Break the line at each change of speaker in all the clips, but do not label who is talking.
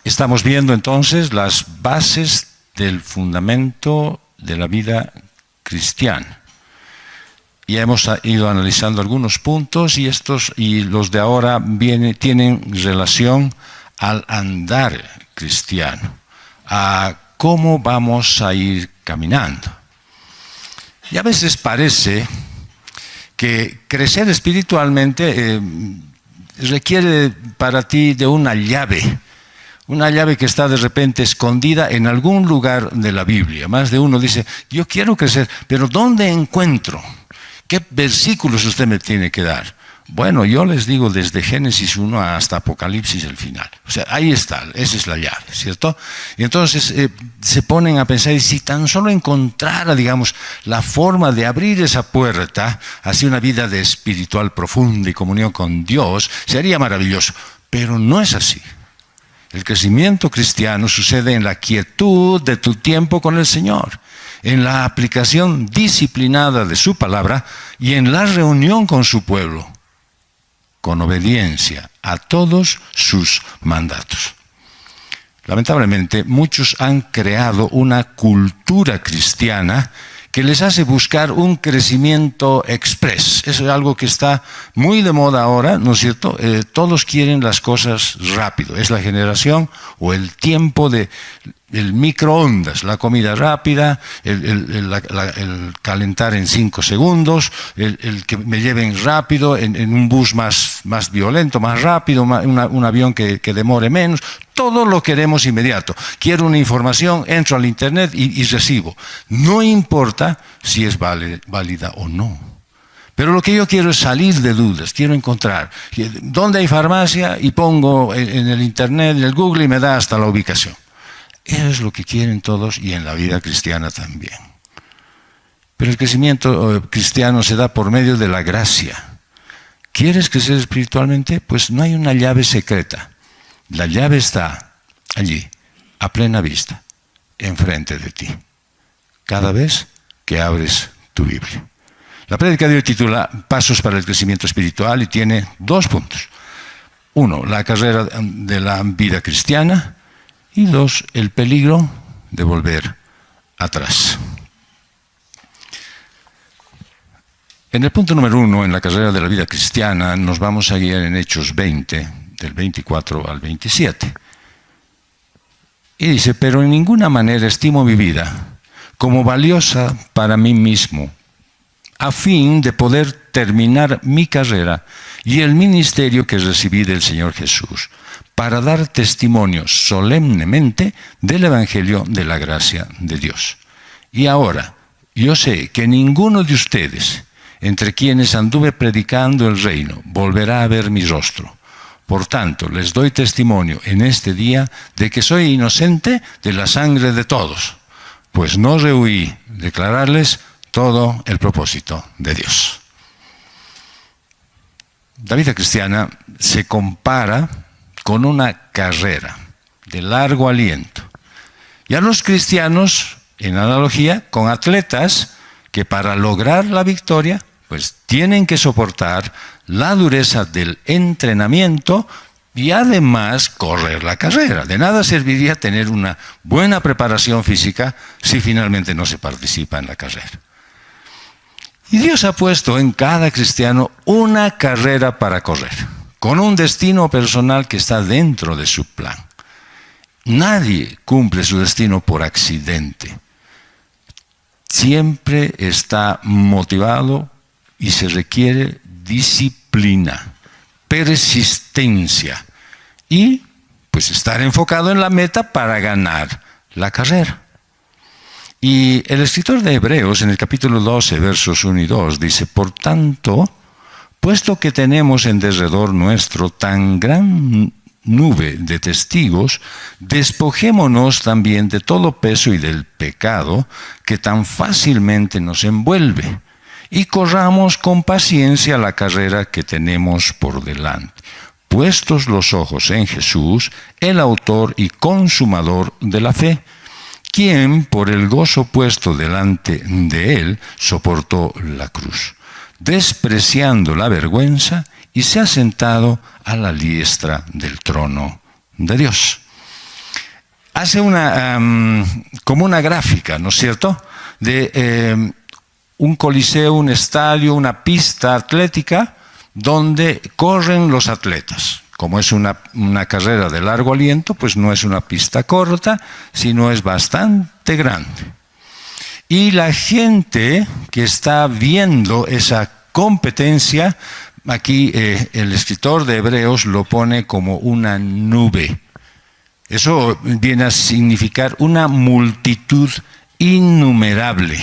Estamos viendo entonces las bases del fundamento de la vida cristiana. Y hemos ido analizando algunos puntos y los de ahora tienen relación al andar cristiano, a cómo vamos a ir caminando. Y a veces parece que crecer espiritualmente requiere para ti de una llave que está de repente escondida en algún lugar de la Biblia. Más de uno dice, yo quiero crecer, pero ¿dónde encuentro? ¿Qué versículos usted me tiene que dar? Bueno, yo les digo desde Génesis 1 hasta Apocalipsis el final. O sea, ahí está, esa es la llave, ¿cierto? Y entonces se ponen a pensar, y si tan solo encontrara, digamos, la forma de abrir esa puerta hacia una vida de espiritual profunda y comunión con Dios, sería maravilloso. Pero no es así. El crecimiento cristiano sucede en la quietud de tu tiempo con el Señor, en la aplicación disciplinada de su palabra y en la reunión con su pueblo, con obediencia a todos sus mandatos. Lamentablemente, muchos han creado una cultura cristiana que les hace buscar un crecimiento express. Eso es algo que está muy de moda ahora, ¿no es cierto? Todos quieren las cosas rápido. Es la generación o el tiempo del microondas, la comida rápida, el calentar en 5 segundos, el que me lleven rápido en un bus más violento, más rápido, un avión que demore menos. Todo lo queremos inmediato. Quiero una información, entro al internet y recibo. No importa si es válida o no. Pero lo que yo quiero es salir de dudas, quiero encontrar dónde hay farmacia y pongo en el internet, en el Google y me da hasta la ubicación. Eso es lo que quieren todos y en la vida cristiana también. Pero el crecimiento cristiano se da por medio de la gracia. ¿Quieres crecer espiritualmente? Pues no hay una llave secreta. La llave está allí, a plena vista, enfrente de ti, cada vez que abres tu Biblia. La prédica de hoy titula Pasos para el crecimiento espiritual y tiene 2 puntos. 1, la carrera de la vida cristiana. Y 2, el peligro de volver atrás. En el punto número 1, en la carrera de la vida cristiana, nos vamos a guiar en Hechos 20, del 24 al 27. Y dice, pero en ninguna manera estimo mi vida como valiosa para mí mismo, a fin de poder terminar mi carrera y el ministerio que recibí del Señor Jesús, para dar testimonio solemnemente del Evangelio de la gracia de Dios. Y ahora, yo sé que ninguno de ustedes, entre quienes anduve predicando el reino, volverá a ver mi rostro. Por tanto, les doy testimonio en este día de que soy inocente de la sangre de todos, pues no rehuí declararles todo el propósito de Dios. La vida cristiana se compara con una carrera de largo aliento. Y a los cristianos, en analogía, con atletas que para lograr la victoria, pues tienen que soportar la dureza del entrenamiento y además correr la carrera. De nada serviría tener una buena preparación física si finalmente no se participa en la carrera. Y Dios ha puesto en cada cristiano una carrera para correr, con un destino personal que está dentro de su plan. Nadie cumple su destino por accidente. Siempre está motivado y se requiere disciplina, persistencia y pues estar enfocado en la meta para ganar la carrera. Y el escritor de Hebreos en el capítulo 12, versos 1 y 2 dice, por tanto, puesto que tenemos en derredor nuestro tan gran nube de testigos, despojémonos también de todo peso y del pecado que tan fácilmente nos envuelve, y corramos con paciencia la carrera que tenemos por delante, puestos los ojos en Jesús, el autor y consumador de la fe, quien por el gozo puesto delante de él soportó la cruz, despreciando la vergüenza, y se ha sentado a la diestra del trono de Dios. hace como una gráfica, ¿no es cierto?, de un coliseo, un estadio, una pista atlética donde corren los atletas. Como es una carrera de largo aliento, pues no es una pista corta, sino es bastante grande. Y la gente que está viendo esa competencia, aquí el escritor de Hebreos lo pone como una nube. Eso viene a significar una multitud innumerable.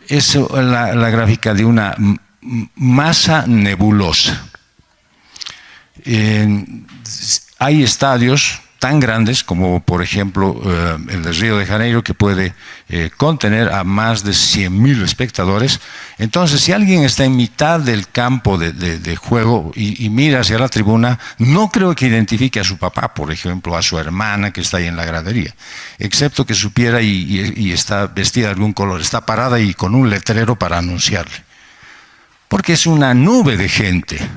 Es la gráfica de una masa nebulosa. Hay estadios tan grandes como, por ejemplo, el de Río de Janeiro, que puede contener a más de 100.000 espectadores. Entonces, si alguien está en mitad del campo de juego y mira hacia la tribuna, no creo que identifique a su papá, por ejemplo, a su hermana que está ahí en la gradería, excepto que supiera y está vestida de algún color, está parada y con un letrero para anunciarle. Porque es una nube de gente.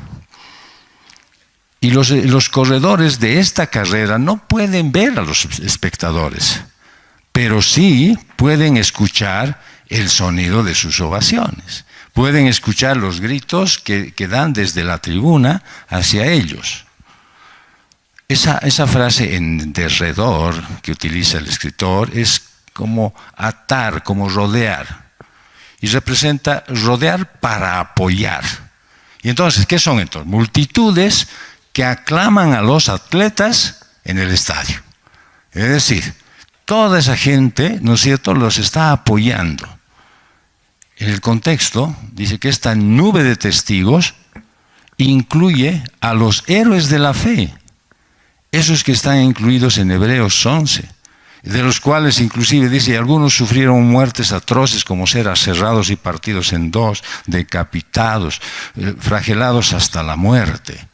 Y los corredores de esta carrera no pueden ver a los espectadores, pero sí pueden escuchar el sonido de sus ovaciones. Pueden escuchar los gritos que dan desde la tribuna hacia ellos. Esa frase en derredor que utiliza el escritor es como atar, como rodear. Y representa rodear para apoyar. Y entonces, ¿qué son entonces? Multitudes que aclaman a los atletas en el estadio. Es decir, toda esa gente, ¿no es cierto?, los está apoyando. En el contexto, dice que esta nube de testigos incluye a los héroes de la fe, esos que están incluidos en Hebreos 11, de los cuales inclusive dice, algunos sufrieron muertes atroces como ser aserrados y partidos en dos, decapitados, flagelados hasta la muerte.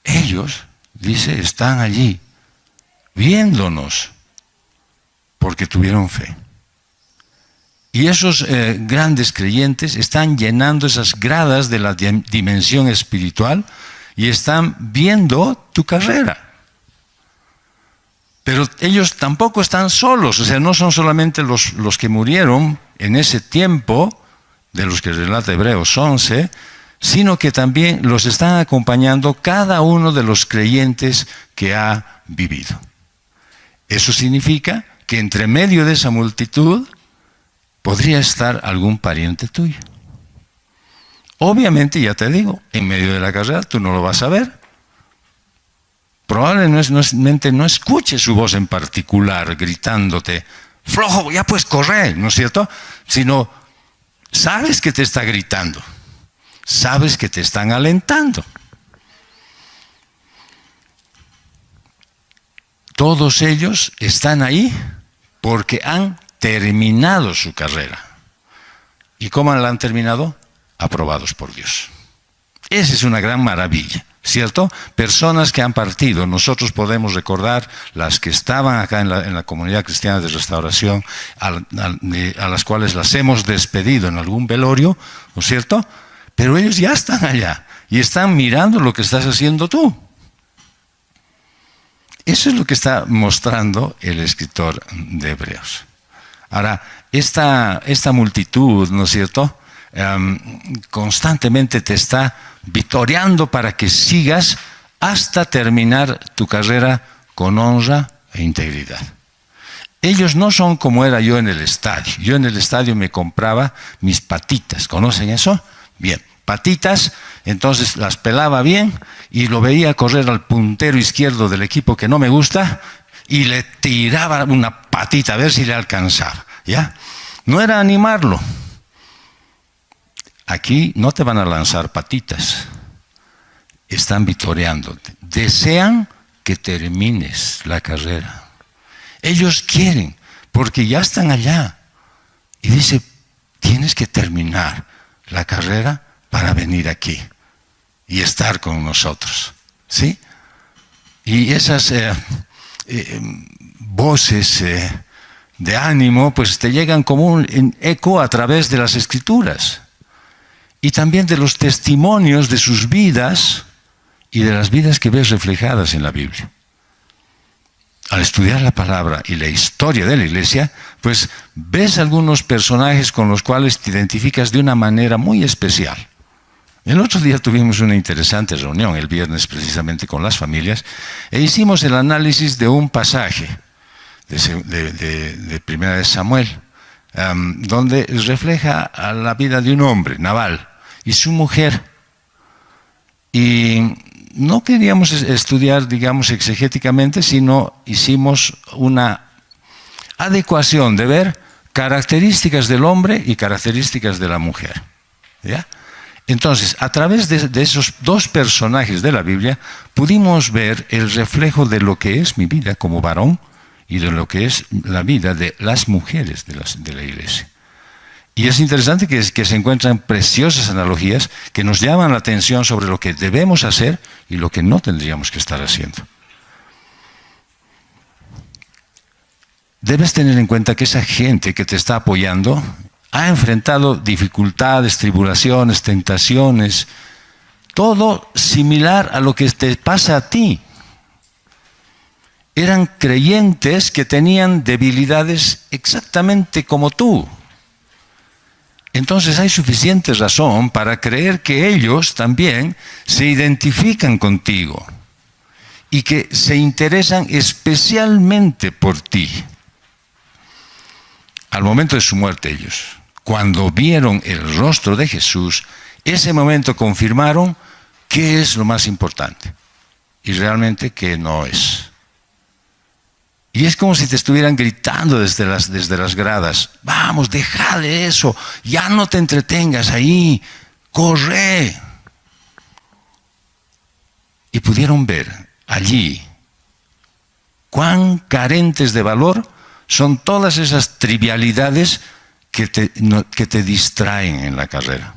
Ellos, dice, están allí, viéndonos, porque tuvieron fe. Y esos grandes creyentes están llenando esas gradas de la dimensión espiritual y están viendo tu carrera. Pero ellos tampoco están solos, o sea, no son solamente los que murieron en ese tiempo, de los que relata Hebreos 11, sino que también los están acompañando cada uno de los creyentes que ha vivido. Eso significa que entre medio de esa multitud podría estar algún pariente tuyo. Obviamente, ya te digo, en medio de la carrera tú no lo vas a ver. Probablemente no escuches su voz en particular gritándote, flojo, ya puedes correr, ¿no es cierto? Sino sabes que te está gritando. Sabes que te están alentando. Todos ellos están ahí porque han terminado su carrera. ¿Y cómo la han terminado? Aprobados por Dios. Esa es una gran maravilla, ¿cierto? Personas que han partido. Nosotros podemos recordar las que estaban acá en la comunidad cristiana de restauración, a las cuales las hemos despedido en algún velorio, ¿no es cierto? Pero ellos ya están allá y están mirando lo que estás haciendo tú. Eso es lo que está mostrando el escritor de Hebreos. Ahora, esta multitud, ¿no es cierto?, constantemente te está vitoreando para que sigas hasta terminar tu carrera con honra e integridad. Ellos no son como era yo en el estadio. Yo en el estadio me compraba mis patitas. ¿Conocen eso? Bien, patitas, entonces las pelaba bien y lo veía correr al puntero izquierdo del equipo que no me gusta y le tiraba una patita a ver si le alcanzaba, ¿ya? No era animarlo. Aquí no te van a lanzar patitas, están vitoreándote. Desean que termines la carrera. Ellos quieren, porque ya están allá. Y dice, tienes que terminar la carrera para venir aquí y estar con nosotros, ¿sí? Y esas voces de ánimo, pues te llegan como un eco a través de las Escrituras y también de los testimonios de sus vidas y de las vidas que ves reflejadas en la Biblia. al estudiar la palabra y la historia de la iglesia, pues ves algunos personajes con los cuales te identificas de una manera muy especial. El otro día tuvimos una interesante reunión, el viernes precisamente con las familias, e hicimos el análisis de un pasaje de Primera de Samuel, donde refleja a la vida de un hombre, Nabal, y su mujer. Y no queríamos estudiar, digamos, exegéticamente, sino hicimos una adecuación de ver características del hombre y características de la mujer. ¿Ya? Entonces, a través de esos dos personajes de la Biblia, pudimos ver el reflejo de lo que es mi vida como varón y de lo que es la vida de las mujeres de la iglesia. Y es interesante que se encuentran preciosas analogías que nos llaman la atención sobre lo que debemos hacer y lo que no tendríamos que estar haciendo. Debes tener en cuenta que esa gente que te está apoyando ha enfrentado dificultades, tribulaciones, tentaciones, todo similar a lo que te pasa a ti. Eran creyentes que tenían debilidades exactamente como tú. Entonces hay suficiente razón para creer que ellos también se identifican contigo y que se interesan especialmente por ti. Al momento de su muerte ellos, cuando vieron el rostro de Jesús, ese momento confirmaron qué es lo más importante y realmente qué no es. Y es como si te estuvieran gritando desde las gradas: vamos, deja de eso, ya no te entretengas ahí, corre. Y pudieron ver allí cuán carentes de valor son todas esas trivialidades que te distraen en la carrera.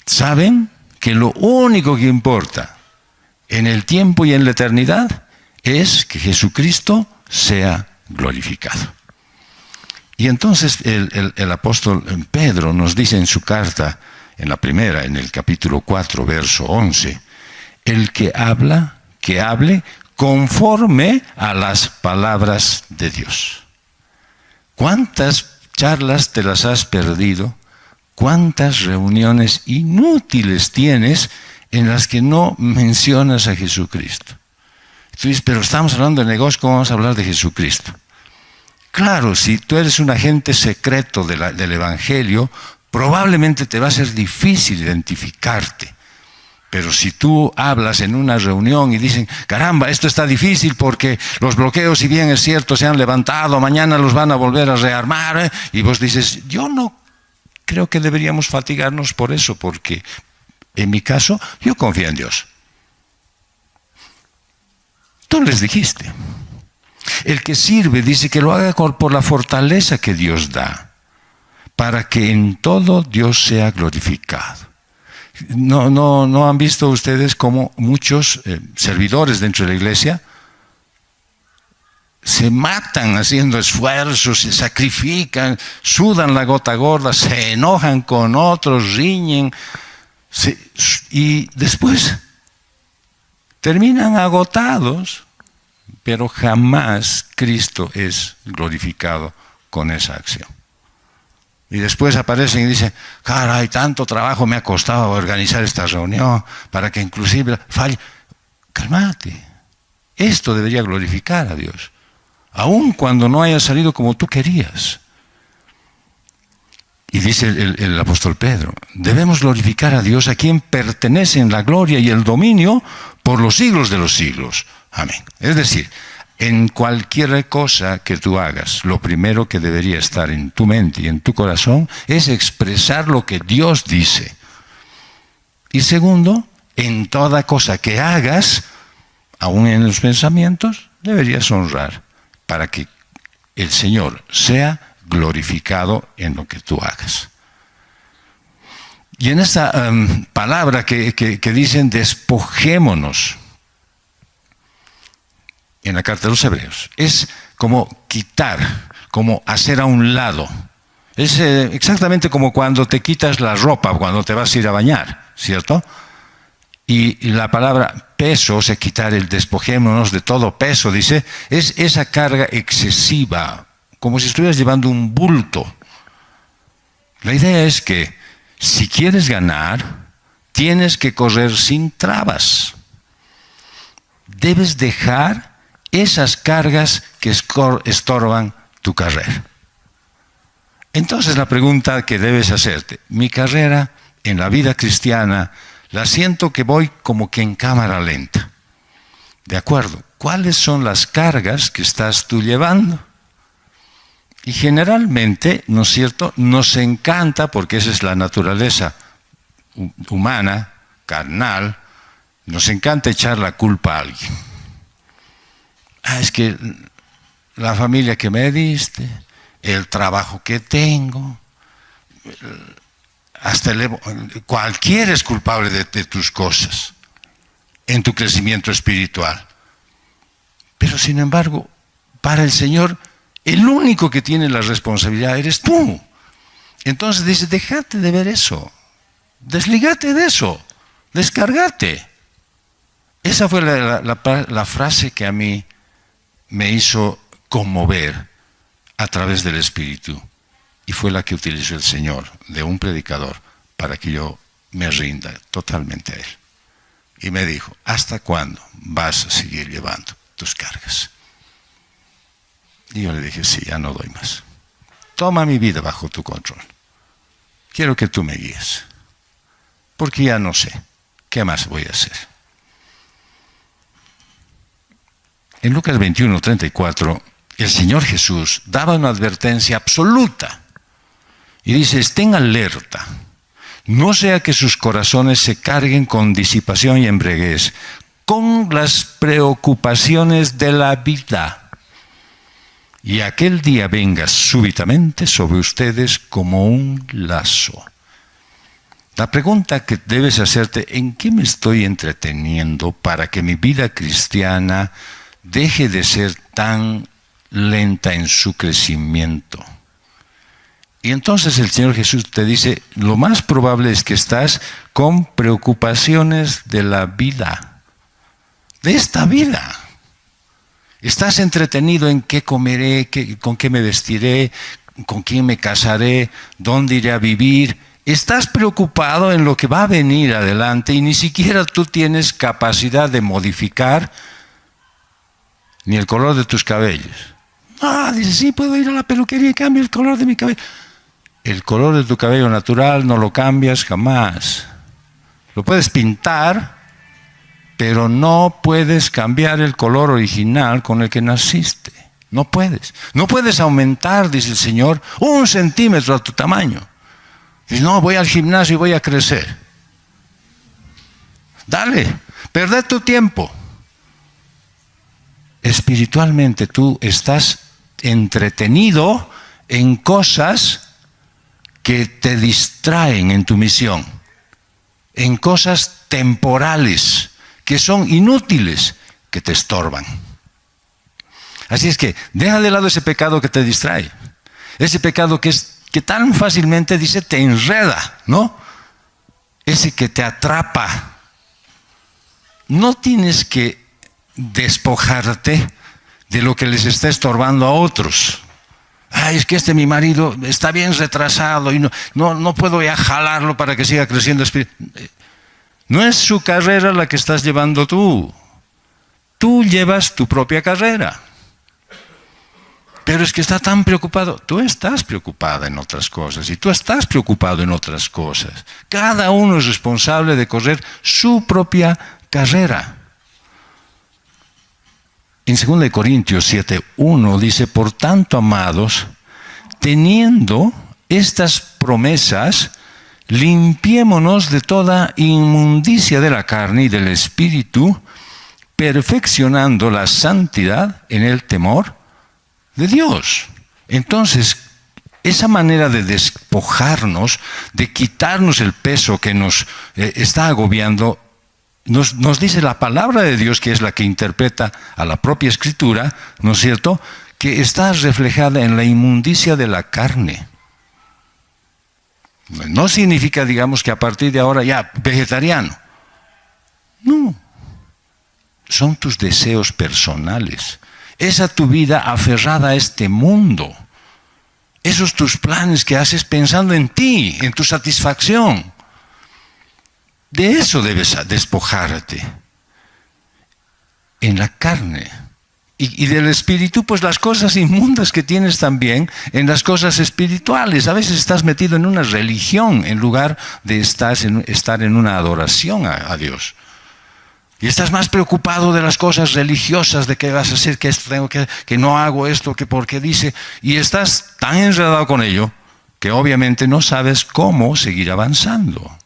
Saben que lo único que importa en el tiempo y en la eternidad es que Jesucristo sea glorificado. Y entonces el apóstol Pedro nos dice en su carta, en la primera, en el capítulo 4, verso 11, el que habla, que hable conforme a las palabras de Dios. ¿Cuántas charlas te las has perdido? ¿Cuántas reuniones inútiles tienes en las que no mencionas a Jesucristo? Tú dices, pero estamos hablando de negocio, ¿cómo vamos a hablar de Jesucristo? Claro, si tú eres un agente secreto del Evangelio, probablemente te va a ser difícil identificarte. Pero si tú hablas en una reunión y dicen, caramba, esto está difícil porque los bloqueos, si bien es cierto, se han levantado, mañana los van a volver a rearmar, y vos dices, yo no creo que deberíamos fatigarnos por eso, porque en mi caso, yo confío en Dios. Tú les dijiste. El que sirve dice que lo haga por la fortaleza que Dios da, para que en todo Dios sea glorificado. ¿No han visto ustedes cómo muchos servidores dentro de la iglesia se matan haciendo esfuerzos, se sacrifican, sudan la gota gorda, se enojan con otros, riñen, y después terminan agotados, pero jamás Cristo es glorificado con esa acción. Y después aparecen y dicen, caray, tanto trabajo me ha costado organizar esta reunión para que inclusive falle. Cálmate, esto debería glorificar a Dios, aun cuando no haya salido como tú querías. Y dice el apóstol Pedro, debemos glorificar a Dios, a quien pertenecen la gloria y el dominio por los siglos de los siglos. Amén. Es decir, en cualquier cosa que tú hagas, lo primero que debería estar en tu mente y en tu corazón es expresar lo que Dios dice. Y segundo, en toda cosa que hagas, aún en los pensamientos, deberías honrar para que el Señor sea glorificado en lo que tú hagas. Y en esta palabra que dicen despojémonos, en la carta de los Hebreos, es como quitar, como hacer a un lado. Es exactamente como cuando te quitas la ropa, cuando te vas a ir a bañar, ¿cierto? Y la palabra peso, o sea, despojémonos de todo peso, dice, es esa carga excesiva, como si estuvieras llevando un bulto. La idea es que si quieres ganar, tienes que correr sin trabas. Debes dejar esas cargas que estorban tu carrera. Entonces la pregunta que debes hacerte, mi carrera en la vida cristiana, la siento que voy como que en cámara lenta. ¿De acuerdo? ¿Cuáles son las cargas que estás tú llevando? Y generalmente, ¿no es cierto?, nos encanta, porque esa es la naturaleza humana, carnal, nos encanta echar la culpa a alguien. Es que la familia que me diste, el trabajo que tengo, cualquiera es culpable de tus cosas, en tu crecimiento espiritual. Pero sin embargo, para el Señor, el único que tiene la responsabilidad eres tú. Entonces dice, déjate de ver eso, desligate de eso, descargate. Esa fue la frase que a mí me hizo conmover a través del Espíritu. Y fue la que utilizó el Señor de un predicador para que yo me rinda totalmente a Él. Y me dijo, ¿hasta cuándo vas a seguir llevando tus cargas? Y yo le dije, sí, ya no doy más. Toma mi vida bajo tu control. Quiero que tú me guíes. Porque ya no sé qué más voy a hacer. En Lucas 21:34, el Señor Jesús daba una advertencia absoluta. Y dice, estén alerta, no sea que sus corazones se carguen con disipación y embriaguez, con las preocupaciones de la vida. Y aquel día venga súbitamente sobre ustedes como un lazo. La pregunta que debes hacerte, ¿en qué me estoy entreteniendo para que mi vida cristiana deje de ser tan lenta en su crecimiento? Y entonces el Señor Jesús te dice, lo más probable es que estás con preocupaciones de la vida, de esta vida. Estás entretenido en qué comeré, con qué me vestiré, con quién me casaré, dónde iré a vivir. Estás preocupado en lo que va a venir adelante y ni siquiera tú tienes capacidad de modificar ni el color de tus cabellos. Dice, sí, puedo ir a la peluquería y cambio el color de mi cabello. El color de tu cabello natural no lo cambias jamás. Lo puedes pintar, pero no puedes cambiar el color original con el que naciste. No puedes. No puedes aumentar, dice el Señor, 1 centímetro a tu tamaño. Dice, no, voy al gimnasio y voy a crecer. Dale, perded tu tiempo. Espiritualmente tú estás entretenido en cosas que te distraen en tu misión, en cosas temporales que son inútiles, que te estorban. Así es que deja de lado ese pecado que te distrae, ese pecado que tan fácilmente, dice, te enreda, ¿no? Ese que te atrapa. No tienes que despojarte de lo que les está estorbando a otros. Es que mi marido está bien retrasado y no puedo ya jalarlo para que siga creciendo espiritualmente. No es su carrera la que estás llevando tú. Tú llevas tu propia carrera. Pero es que está tan preocupado. Tú estás preocupada en otras cosas y tú estás preocupado en otras cosas. Cada uno es responsable de correr su propia carrera. En 2 Corintios 7:1 dice, por tanto, amados, teniendo estas promesas, limpiémonos de toda inmundicia de la carne y del espíritu, perfeccionando la santidad en el temor de Dios. Entonces, esa manera de despojarnos, de quitarnos el peso que nos está agobiando, nos dice la palabra de Dios, que es la que interpreta a la propia Escritura, ¿no es cierto?, que está reflejada en la inmundicia de la carne. No significa, digamos, que a partir de ahora ya vegetariano. No. son tus deseos personales. Esa tu vida aferrada a este mundo. Esos tus planes que haces pensando en ti, en tu satisfacción. De eso debes despojarte. En la carne. Y del espíritu, pues las cosas inmundas que tienes también en las cosas espirituales. A veces estás metido en una religión en lugar de estar en una adoración a Dios. Y estás más preocupado de las cosas religiosas, de qué vas a hacer, que esto tengo que no hago esto, que por qué dice. Y estás tan enredado con ello que obviamente no sabes cómo seguir avanzando.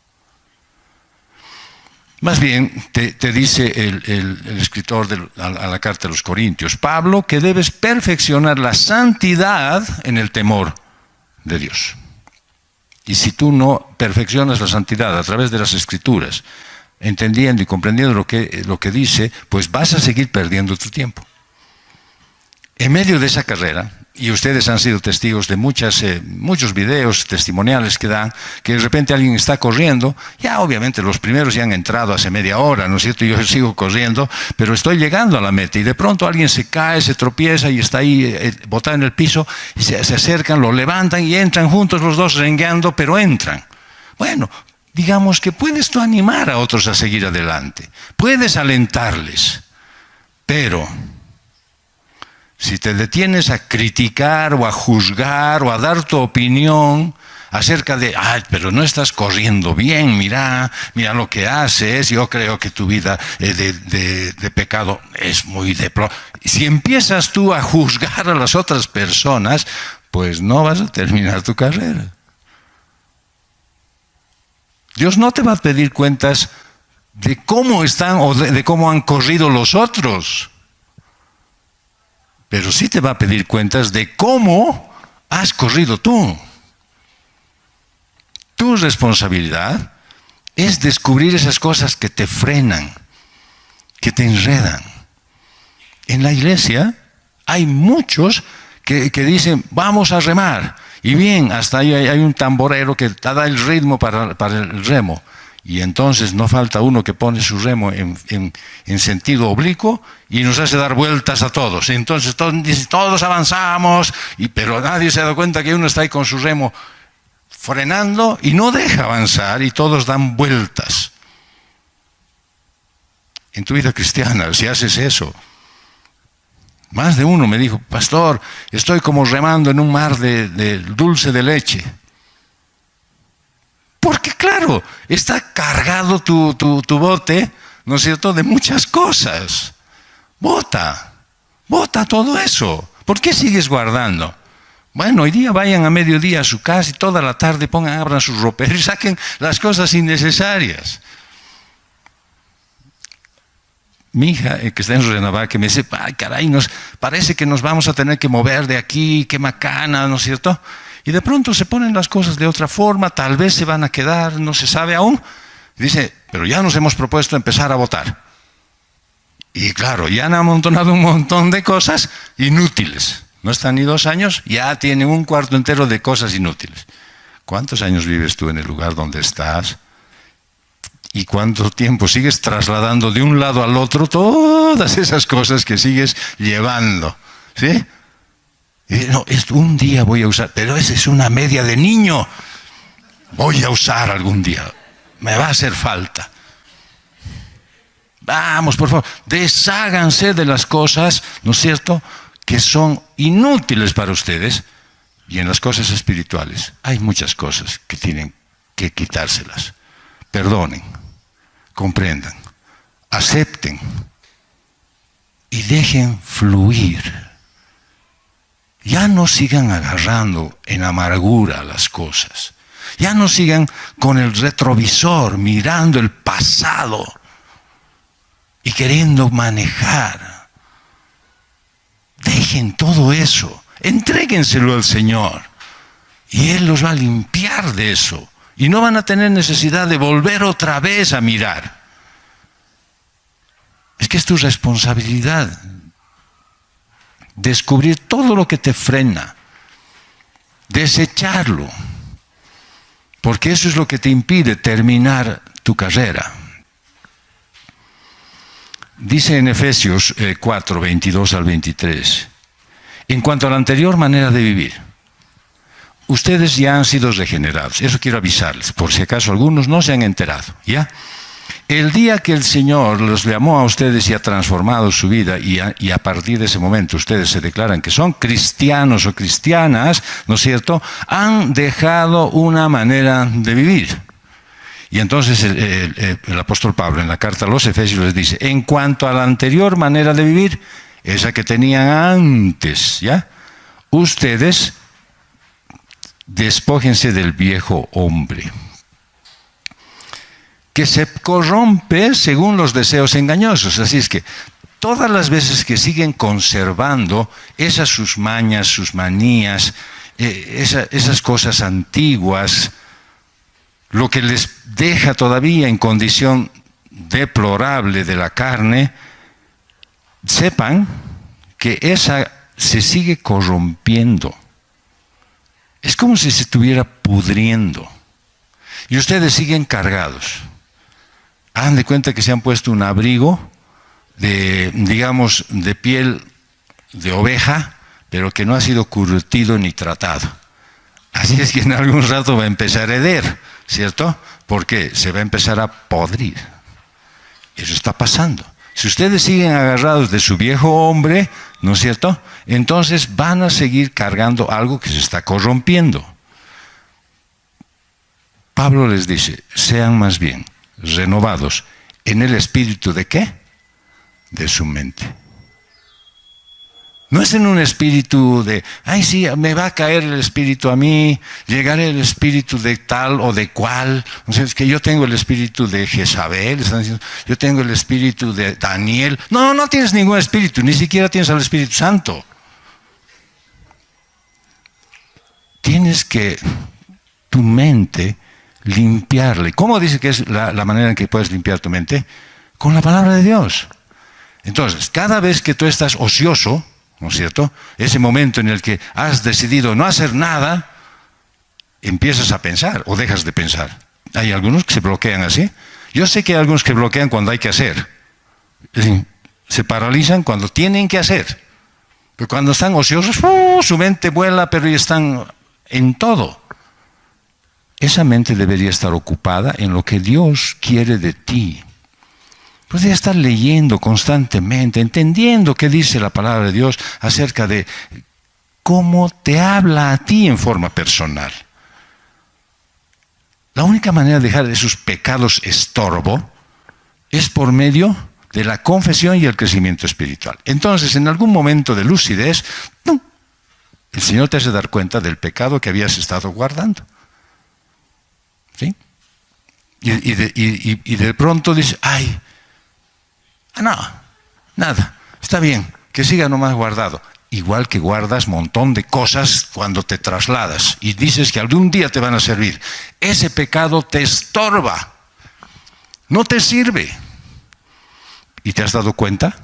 Más bien, te dice el escritor a la carta de los Corintios, Pablo, que debes perfeccionar la santidad en el temor de Dios. Y si tú no perfeccionas la santidad a través de las Escrituras, entendiendo y comprendiendo lo que dice, pues vas a seguir perdiendo tu tiempo. En medio de esa carrera, y ustedes han sido testigos de muchos videos testimoniales que dan, que de repente alguien está corriendo, ya obviamente los primeros ya han entrado hace media hora, ¿no es cierto? Yo sigo corriendo, pero estoy llegando a la meta y de pronto alguien se cae, se tropieza y está ahí botado en el piso, y se acercan, lo levantan y entran juntos los dos rengueando, pero entran. Bueno, digamos que puedes tú animar a otros a seguir adelante, puedes alentarles, pero si te detienes a criticar o a juzgar o a dar tu opinión acerca de, pero no estás corriendo bien, mira lo que haces, yo creo que tu vida de pecado es muy deplorable. Si empiezas tú a juzgar a las otras personas, pues no vas a terminar tu carrera. Dios no te va a pedir cuentas de cómo están o de cómo han corrido los otros. Pero sí te va a pedir cuentas de cómo has corrido tú. Tu responsabilidad es descubrir esas cosas que te frenan, que te enredan. En la iglesia hay muchos que dicen, vamos a remar. Y bien, hasta ahí hay un tamborero que da el ritmo para el remo. Y entonces no falta uno que pone su remo en sentido oblicuo y nos hace dar vueltas a todos. Entonces todos avanzamos, pero nadie se da cuenta que uno está ahí con su remo frenando y no deja avanzar y todos dan vueltas. En tu vida cristiana, si haces eso, más de uno me dijo, pastor, estoy como remando en un mar de dulce de leche. Porque claro, está cargado tu bote, ¿no es cierto?, de muchas cosas. Bota todo eso. ¿Por qué sigues guardando? Bueno, hoy día vayan a mediodía a su casa y toda la tarde abran sus roperos y saquen las cosas innecesarias. Mi hija, que está en Renabá, que me dice, ay caray, parece que nos vamos a tener que mover de aquí, qué macana, ¿no es cierto? Y de pronto se ponen las cosas de otra forma, tal vez se van a quedar, no se sabe aún. Dice, pero ya nos hemos propuesto empezar a votar. Y claro, ya han amontonado un montón de cosas inútiles. No están ni 2 años, ya tienen un cuarto entero de cosas inútiles. ¿Cuántos años vives tú en el lugar donde estás? ¿Y cuánto tiempo sigues trasladando de un lado al otro todas esas cosas que sigues llevando? ¿Sí? No, un día voy a usar, pero esa es una media de niño. Voy a usar algún día, me va a hacer falta. Vamos, por favor, desháganse de las cosas, ¿no es cierto?, que son inútiles para ustedes. Y en las cosas espirituales hay muchas cosas que tienen que quitárselas. Perdonen, comprendan, acepten y dejen fluir. Ya no sigan agarrando en amargura las cosas. Ya no sigan con el retrovisor mirando el pasado y queriendo manejar. Dejen todo eso. Entréguenselo al Señor. Y Él los va a limpiar de eso. Y no van a tener necesidad de volver otra vez a mirar. Es que es tu responsabilidad. Descubrir todo lo que te frena, desecharlo, porque eso es lo que te impide terminar tu carrera. Dice en Efesios 4, 22 al 23, en cuanto a la anterior manera de vivir, ustedes ya han sido regenerados. Eso quiero avisarles, por si acaso algunos no se han enterado, ¿ya? El día que el Señor los llamó a ustedes y ha transformado su vida y a partir de ese momento ustedes se declaran que son cristianos o cristianas, ¿no es cierto?, han dejado una manera de vivir. Y entonces el apóstol Pablo en la carta a los Efesios les dice, en cuanto a la anterior manera de vivir, esa que tenían antes, ¿ya? Ustedes despójense del viejo hombre, que se corrompe según los deseos engañosos. Así es que todas las veces que siguen conservando esas sus mañas, sus manías, esas cosas antiguas, lo que les deja todavía en condición deplorable de la carne, sepan que esa se sigue corrompiendo. Es como si se estuviera pudriendo. Y ustedes siguen cargados. Hagan de cuenta que se han puesto un abrigo digamos, de piel de oveja, pero que no ha sido curtido ni tratado. Así es que en algún rato va a empezar a heder, ¿cierto? Porque se va a empezar a podrir. Eso está pasando. Si ustedes siguen agarrados de su viejo hombre, ¿no es cierto?, entonces van a seguir cargando algo que se está corrompiendo. Pablo les dice, sean más bien renovados en el espíritu ¿de qué? De su mente. No es en un espíritu de, ay sí, me va a caer el espíritu a mí, llegará el espíritu de tal o de cual. O sea, es que yo tengo el espíritu de Jezabel, están diciendo, yo tengo el espíritu de Daniel. No, no tienes ningún espíritu, ni siquiera tienes al Espíritu Santo. Tienes que tu mente limpiarle. ¿Cómo dice que es la manera en que puedes limpiar tu mente? Con la palabra de Dios. Entonces, cada vez que tú estás ocioso, ¿no es cierto?, ese momento en el que has decidido no hacer nada, empiezas a pensar o dejas de pensar. Hay algunos que se bloquean así. Yo sé que hay algunos que bloquean cuando hay que hacer. Se paralizan cuando tienen que hacer. Pero cuando están ociosos, su mente vuela, pero ya están en todo. Esa mente debería estar ocupada en lo que Dios quiere de ti. Podría estar leyendo constantemente, entendiendo qué dice la palabra de Dios acerca de cómo te habla a ti en forma personal. La única manera de dejar esos pecados estorbo es por medio de la confesión y el crecimiento espiritual. Entonces, en algún momento de lucidez, ¡pum!, el Señor te hace dar cuenta del pecado que habías estado guardando. ¿Sí? Y de pronto dice, ay, no, nada, está bien, que siga nomás guardado. Igual que guardas un montón de cosas cuando te trasladas y dices que algún día te van a servir. Ese pecado te estorba, no te sirve. ¿Y te has dado cuenta?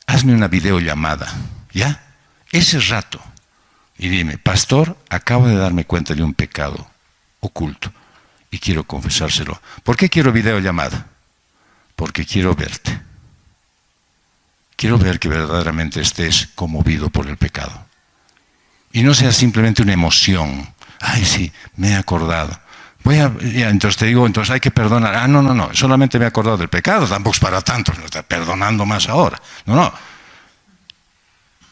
Hazme una videollamada, ¿ya? Ese rato. Y dime, pastor, acabo de darme cuenta de un pecado oculto y quiero confesárselo. ¿Por qué quiero videollamada? Porque quiero verte. Quiero ver que verdaderamente estés conmovido por el pecado. Y no sea simplemente una emoción. Ay, sí, me he acordado. Entonces te digo, entonces hay que perdonar. Ah, no, solamente me he acordado del pecado, tampoco es para tanto, no está perdonando más ahora. No.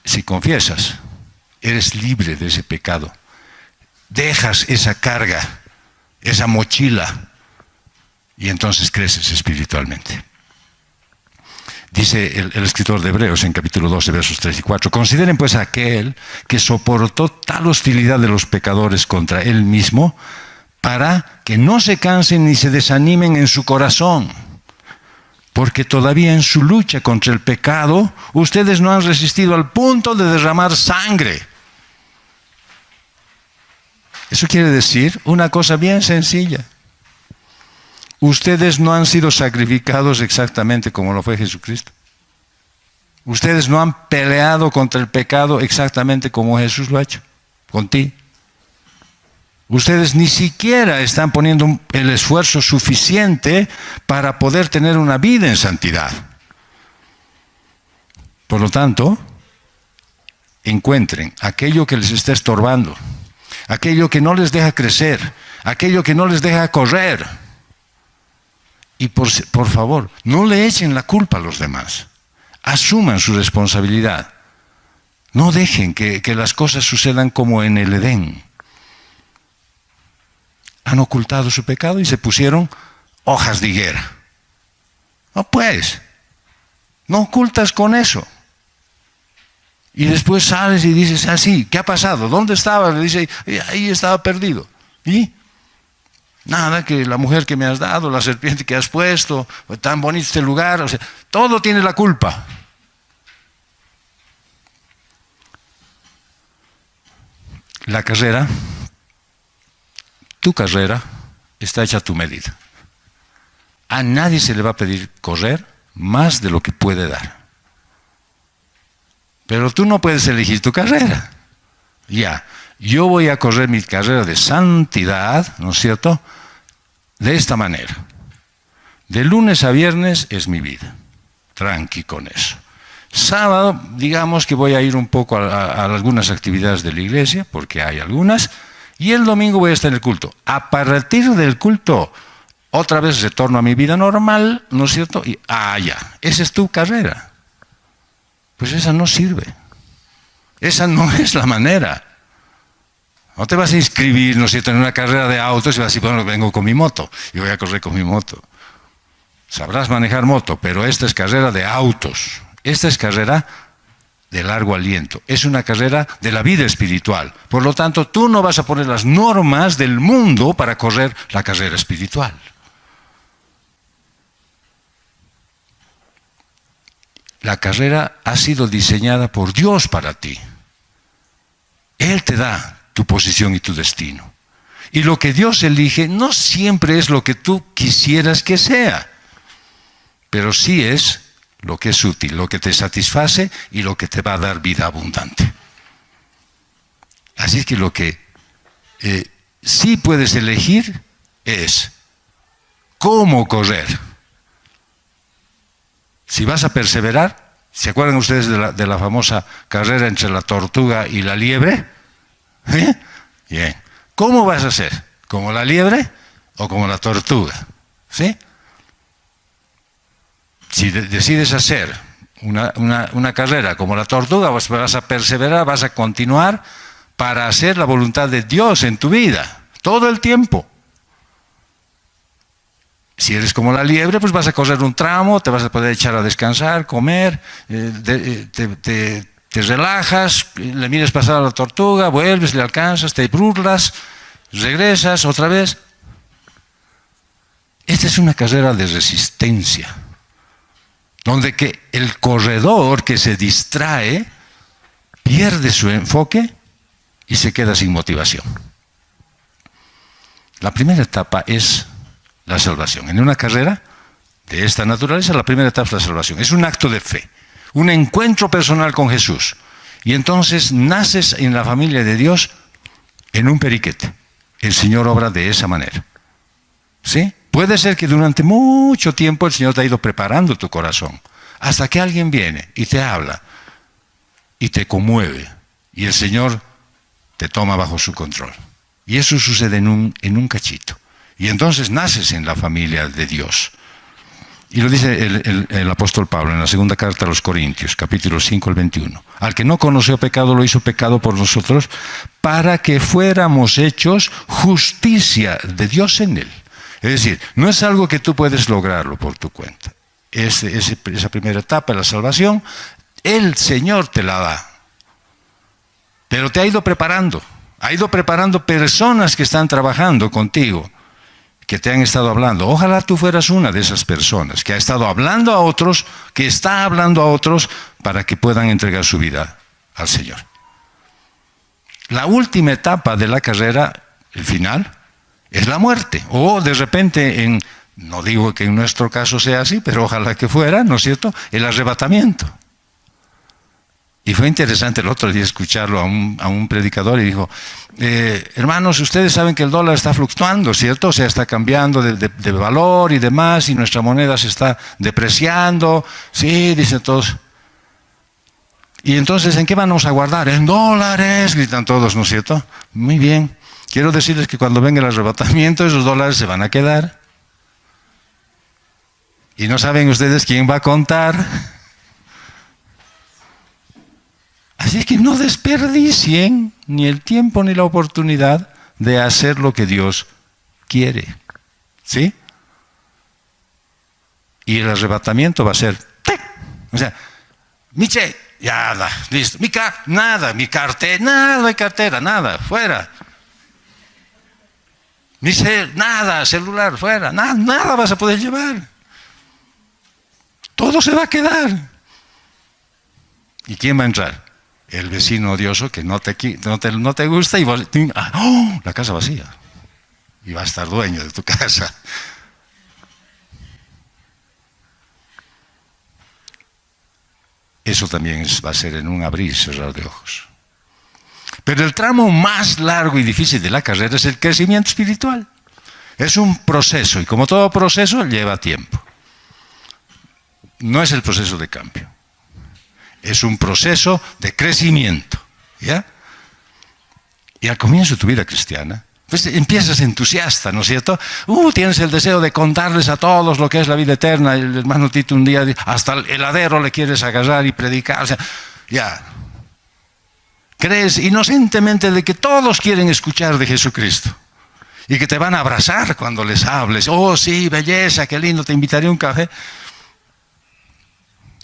Si confiesas, eres libre de ese pecado. Dejas esa carga, esa mochila, y entonces creces espiritualmente. Dice el escritor de Hebreos en capítulo 12, versos 3 y 4, consideren pues a aquel que soportó tal hostilidad de los pecadores contra él mismo, para que no se cansen ni se desanimen en su corazón, porque todavía en su lucha contra el pecado, ustedes no han resistido al punto de derramar sangre. Eso quiere decir una cosa bien sencilla. Ustedes no han sido sacrificados exactamente como lo fue Jesucristo. Ustedes no han peleado contra el pecado exactamente como Jesús lo ha hecho, contigo. Ustedes ni siquiera están poniendo el esfuerzo suficiente para poder tener una vida en santidad. Por lo tanto, encuentren aquello que les está estorbando, aquello que no les deja crecer, aquello que no les deja correr. Y por favor, no le echen la culpa a los demás. Asuman su responsabilidad. No dejen que las cosas sucedan como en el Edén. Han ocultado su pecado y se pusieron hojas de higuera. No pues, no ocultas con eso. Y después sales y dices, sí, ¿qué ha pasado? ¿Dónde estabas? Le dice, ahí estaba perdido. ¿Y? Nada, que la mujer que me has dado, la serpiente que has puesto, tan bonito este lugar, o sea, todo tiene la culpa. La carrera, tu carrera, está hecha a tu medida. A nadie se le va a pedir correr más de lo que puede dar. Pero tú no puedes elegir tu carrera. Ya, yo voy a correr mi carrera de santidad, ¿no es cierto?, de esta manera. De lunes a viernes es mi vida. Tranqui con eso. Sábado, digamos que voy a ir un poco a algunas actividades de la iglesia, porque hay algunas, y el domingo voy a estar en el culto. A partir del culto, otra vez retorno a mi vida normal, ¿no es cierto? Y, ya, esa es tu carrera. Pues esa no sirve. Esa no es la manera. No te vas a inscribir, ¿no es cierto?, en una carrera de autos y vas a decir, bueno, vengo con mi moto y voy a correr con mi moto. Sabrás manejar moto, pero esta es carrera de autos. Esta es carrera de largo aliento. Es una carrera de la vida espiritual. Por lo tanto, tú no vas a poner las normas del mundo para correr la carrera espiritual. La carrera ha sido diseñada por Dios para ti. Él te da tu posición y tu destino. Y lo que Dios elige no siempre es lo que tú quisieras que sea, pero sí es lo que es útil, lo que te satisface y lo que te va a dar vida abundante. Así es que lo que sí puedes elegir es cómo correr. Si vas a perseverar, ¿se acuerdan ustedes de la famosa carrera entre la tortuga y la liebre? Bien. ¿Cómo vas a ser? ¿Como la liebre o como la tortuga? ¿Sí? Si decides hacer una carrera como la tortuga, vas a perseverar, vas a continuar para hacer la voluntad de Dios en tu vida, todo el tiempo. Si eres como la liebre, pues vas a correr un tramo, te vas a poder echar a descansar, comer, te relajas, le miras pasar a la tortuga, vuelves, le alcanzas, te burlas, regresas otra vez. Esta es una carrera de resistencia, donde que el corredor que se distrae pierde su enfoque y se queda sin motivación. La primera etapa es la salvación. En una carrera de esta naturaleza, la primera etapa es la salvación. Es un acto de fe, un encuentro personal con Jesús. Y entonces naces en la familia de Dios en un periquete. El Señor obra de esa manera. ¿Sí? Puede ser que durante mucho tiempo el Señor te ha ido preparando tu corazón, hasta que alguien viene y te habla y te conmueve, y el Señor te toma bajo su control. Y eso sucede en un cachito. Y entonces naces en la familia de Dios. Y lo dice el apóstol Pablo en la segunda carta a los Corintios, capítulo 5, el 21. Al que no conoció pecado, lo hizo pecado por nosotros, para que fuéramos hechos justicia de Dios en él. Es decir, no es algo que tú puedes lograrlo por tu cuenta. Esa primera etapa, la salvación, el Señor te la da. Pero te ha ido preparando personas que están trabajando contigo, que te han estado hablando. Ojalá tú fueras una de esas personas que ha estado hablando a otros, que está hablando a otros para que puedan entregar su vida al Señor. La última etapa de la carrera, el final, es la muerte. O de repente, no digo que en nuestro caso sea así, pero ojalá que fuera, ¿no es cierto?, el arrebatamiento. Y fue interesante el otro día escucharlo a un predicador y dijo, hermanos, ustedes saben que el dólar está fluctuando, ¿cierto? O sea, está cambiando de valor y demás, y nuestra moneda se está depreciando. Sí, dicen todos. Y entonces, ¿en qué vamos a guardar? En dólares, gritan todos, ¿no es cierto? Muy bien. Quiero decirles que cuando venga el arrebatamiento, esos dólares se van a quedar. Y no saben ustedes quién va a contar. Así es que no desperdicien ni el tiempo ni la oportunidad de hacer lo que Dios quiere. ¿Sí? Y el arrebatamiento va a ser, ¡tic! O sea, Miche, ya, listo. Nada, mi cartera, nada, no hay cartera, nada, fuera. Nada, celular, fuera, nada vas a poder llevar. Todo se va a quedar. ¿Y quién va a entrar? El vecino odioso que no te gusta y vos, la casa vacía. Y va a estar dueño de tu casa. Eso también va a ser en un abrir y cerrar de ojos. Pero el tramo más largo y difícil de la carrera es el crecimiento espiritual. Es un proceso y como todo proceso lleva tiempo. No es el proceso de cambio. Es un proceso de crecimiento. ¿Ya? Y al comienzo de tu vida cristiana, pues empiezas entusiasta, ¿no es cierto? Tienes el deseo de contarles a todos lo que es la vida eterna. El hermano Tito un día, hasta el heladero le quieres agarrar y predicar. O sea, ya. Crees inocentemente de que todos quieren escuchar de Jesucristo. Y que te van a abrazar cuando les hables. Oh, sí, belleza, qué lindo, te invitaré a un café.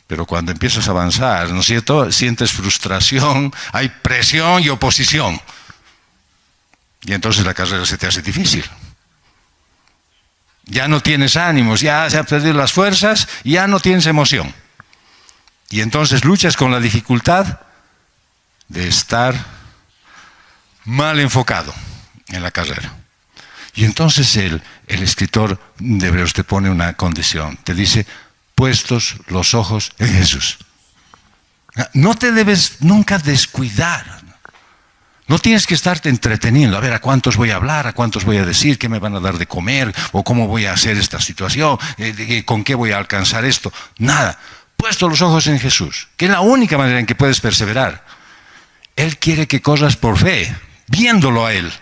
Pero cuando empiezas a avanzar, ¿no es cierto? Sientes frustración, hay presión y oposición. Y entonces la carrera se te hace difícil. Ya no tienes ánimos, ya se han perdido las fuerzas, ya no tienes emoción. Y entonces luchas con la dificultad de estar mal enfocado en la carrera. Y entonces el escritor de Hebreos te pone una condición, te dice, puestos los ojos en Jesús. No te debes nunca descuidar. No tienes que estarte entreteniendo, a ver a cuántos voy a hablar, a cuántos voy a decir, qué me van a dar de comer, o cómo voy a hacer esta situación, con qué voy a alcanzar esto. Nada. Puestos los ojos en Jesús, que es la única manera en que puedes perseverar. Él quiere que corras por fe, viéndolo a Él.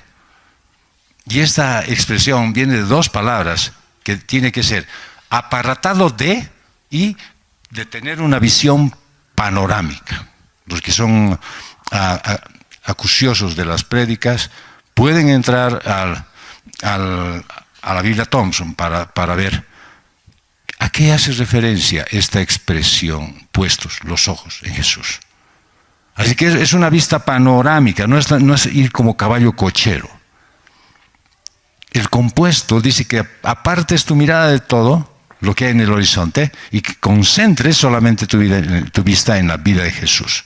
Y esta expresión viene de dos palabras que tiene que ser aparatado de y de tener una visión panorámica. Los que son acuciosos de las prédicas pueden entrar a la Biblia Thompson para ver a qué hace referencia esta expresión, puestos los ojos en Jesús. Así que es una vista panorámica, no es ir como caballo cochero. El compuesto dice que apartes tu mirada de todo lo que hay en el horizonte y que concentres solamente tu vista en la vida de Jesús.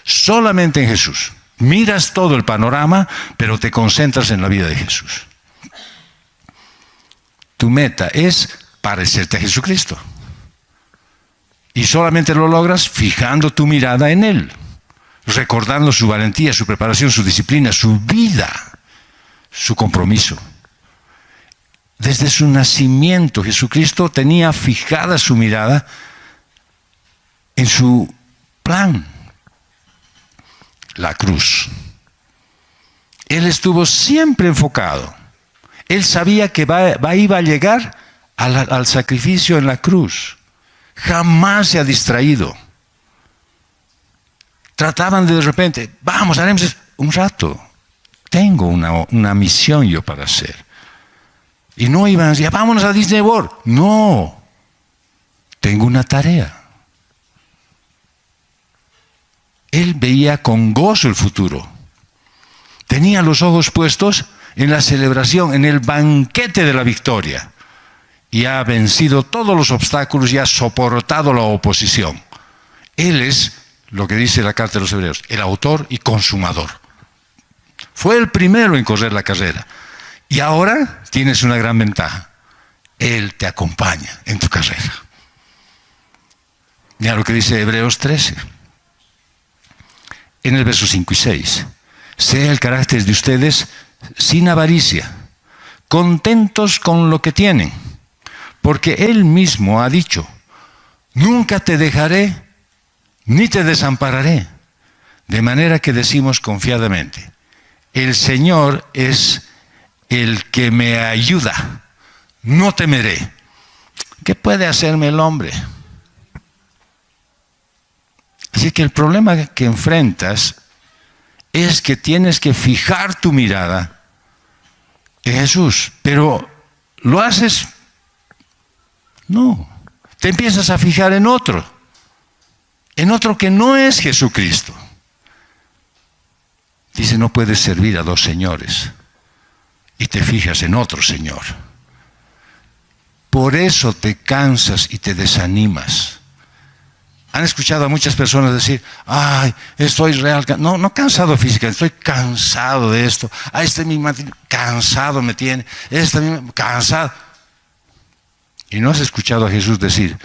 Solamente en Jesús. Miras todo el panorama, pero te concentras en la vida de Jesús. Tu meta es parecerte a Jesucristo. Y solamente lo logras fijando tu mirada en Él, recordando su valentía, su preparación, su disciplina, su vida, su compromiso. Desde su nacimiento, Jesucristo tenía fijada su mirada en su plan, la cruz. Él estuvo siempre enfocado. Él sabía que iba a llegar al sacrificio en la cruz. Jamás se ha distraído. Trataban de repente, vamos, haremos eso. Un rato. Tengo una misión yo para hacer. Y no iban a decir, vámonos a Disney World. No, tengo una tarea. Él veía con gozo el futuro. Tenía los ojos puestos en la celebración, en el banquete de la victoria. Y ha vencido todos los obstáculos y ha soportado la oposición. Él es, lo que dice la carta de los Hebreos, el autor y consumador. Fue el primero en correr la carrera. Y ahora tienes una gran ventaja. Él te acompaña en tu carrera. Mira lo que dice Hebreos 13. en el verso 5 y 6. Sea el carácter de ustedes sin avaricia, contentos con lo que tienen, porque Él mismo ha dicho, nunca te dejaré ni te desampararé. De manera que decimos confiadamente, el Señor es el que me ayuda, no temeré. ¿Qué puede hacerme el hombre? Así que el problema que enfrentas es que tienes que fijar tu mirada en Jesús. Pero ¿lo haces? No. Te empiezas a fijar en otro que no es Jesucristo. Dice, no puedes servir a dos señores. Y te fijas en otro señor. Por eso te cansas y te desanimas. Han escuchado a muchas personas decir, ay, estoy no cansado físicamente, estoy cansado de esto. Mi matrimonio cansado me tiene, cansado. ¿Y no has escuchado a Jesús decir,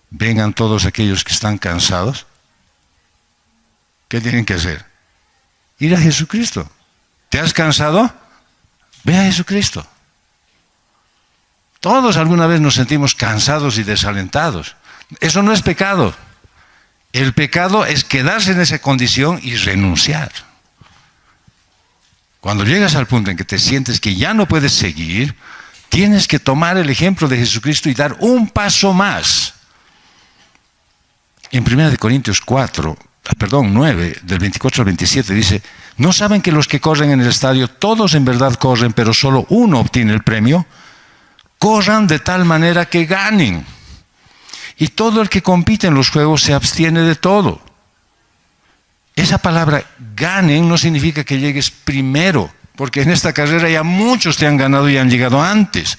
vengan todos aquellos que están cansados? ¿Qué tienen que hacer? Ir a Jesucristo. ¿Te has cansado? Ve a Jesucristo. Todos alguna vez nos sentimos cansados y desalentados. Eso no es pecado. El pecado es quedarse en esa condición y renunciar. Cuando llegas al punto en que te sientes que ya no puedes seguir, tienes que tomar el ejemplo de Jesucristo y dar un paso más. En 1 Corintios 9, del 24 al 27 dice, ¿no saben que los que corren en el estadio, todos en verdad corren, pero solo uno obtiene el premio? Corran de tal manera que ganen. Y todo el que compite en los juegos se abstiene de todo. Esa palabra ganen no significa que llegues primero, porque en esta carrera ya muchos te han ganado y han llegado antes.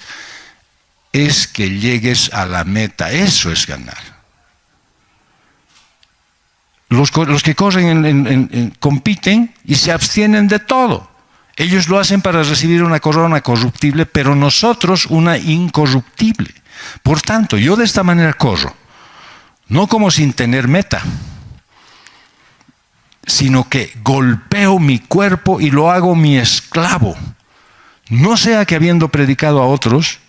Es que llegues a la meta, eso es ganar. Los que corren compiten y se abstienen de todo. Ellos lo hacen para recibir una corona corruptible, pero nosotros una incorruptible. Por tanto, yo de esta manera corro, no como sin tener meta, sino que golpeo mi cuerpo y lo hago mi esclavo. No sea que habiendo predicado a otros,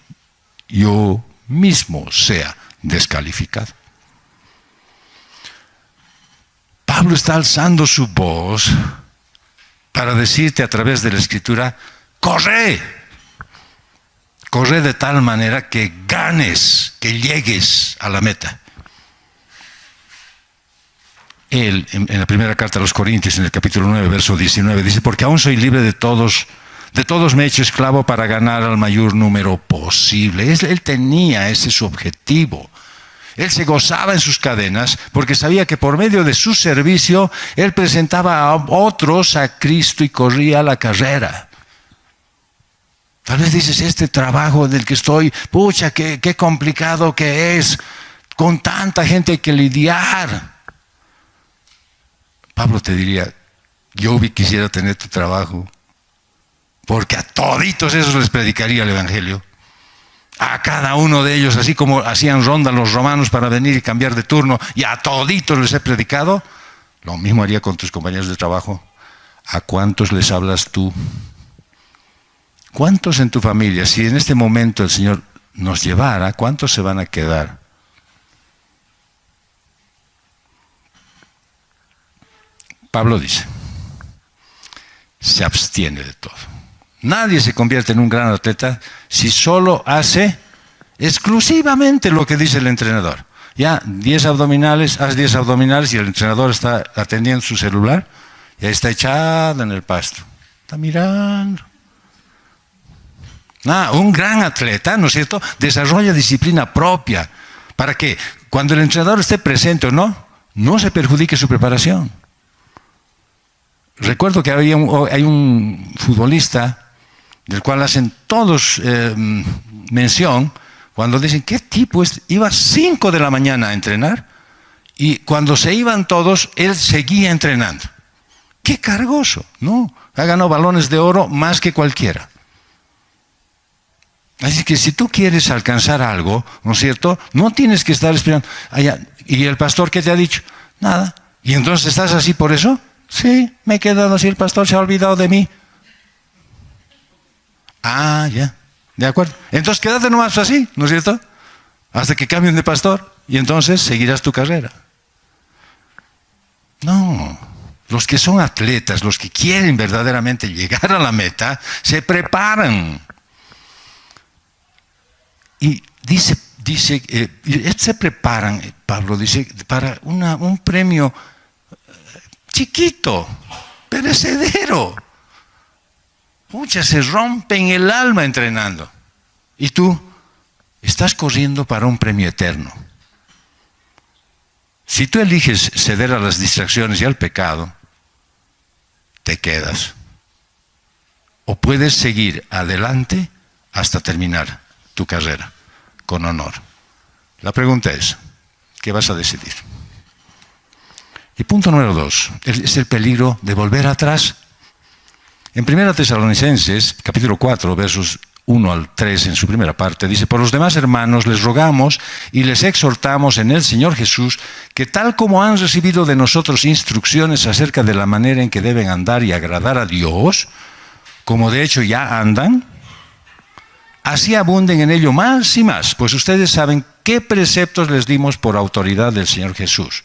yo mismo sea descalificado. Pablo está alzando su voz para decirte a través de la Escritura, corre. Corre de tal manera que ganes, que llegues a la meta. Él, en la primera carta a los Corintios, en el capítulo 9, verso 19, dice, porque aún soy libre de todos me he hecho esclavo para ganar al mayor número posible. Él tenía ese su objetivo. Él se gozaba en sus cadenas porque sabía que por medio de su servicio, él presentaba a otros a Cristo y corría la carrera. Tal vez dices, este trabajo del que estoy, pucha, qué complicado que es, con tanta gente hay que lidiar. Pablo te diría, yo quisiera tener tu trabajo, porque a toditos esos les predicaría el Evangelio. A cada uno de ellos, así como hacían ronda los romanos para venir y cambiar de turno, y a toditos les he predicado, lo mismo haría con tus compañeros de trabajo. ¿A cuántos les hablas tú? ¿Cuántos en tu familia, si en este momento el Señor nos llevara, cuántos se van a quedar? Pablo dice, se abstiene de todo. Nadie se convierte en un gran atleta si solo hace exclusivamente lo que dice el entrenador. Ya, 10 abdominales, haz 10 abdominales y el entrenador está atendiendo su celular y ahí está echado en el pasto. Está mirando. Un gran atleta, ¿no es cierto?, desarrolla disciplina propia para que cuando el entrenador esté presente o no se perjudique su preparación. Recuerdo que hay un futbolista del cual hacen todos mención cuando dicen, ¿qué tipo es? Iba 5 de la mañana a entrenar y cuando se iban todos, él seguía entrenando. ¡Qué cargoso! ¿No? Ha ganado balones de oro más que cualquiera. Así que si tú quieres alcanzar algo, ¿no es cierto?, no tienes que estar esperando. ¿Y el pastor qué te ha dicho? Nada. ¿Y entonces estás así por eso? Sí, me he quedado así, el pastor se ha olvidado de mí. Ah, ya, de acuerdo. Entonces quédate nomás así, ¿no es cierto? Hasta que cambien de pastor y entonces seguirás tu carrera. No, los que son atletas, los que quieren verdaderamente llegar a la meta, se preparan. Y se preparan, Pablo dice, para un premio chiquito, perecedero. Muchas se rompen el alma entrenando. Y tú estás corriendo para un premio eterno. Si tú eliges ceder a las distracciones y al pecado, te quedas. O puedes seguir adelante hasta terminar tu carrera con honor. La pregunta es, ¿qué vas a decidir? Y punto número 2, es el peligro de volver atrás. En 1 Tesalonicenses, capítulo 4, versos 1 al 3, en su primera parte, dice: por los demás hermanos les rogamos y les exhortamos en el Señor Jesús que tal como han recibido de nosotros instrucciones acerca de la manera en que deben andar y agradar a Dios, como de hecho ya andan, así abunden en ello más y más, pues ustedes saben qué preceptos les dimos por autoridad del Señor Jesús,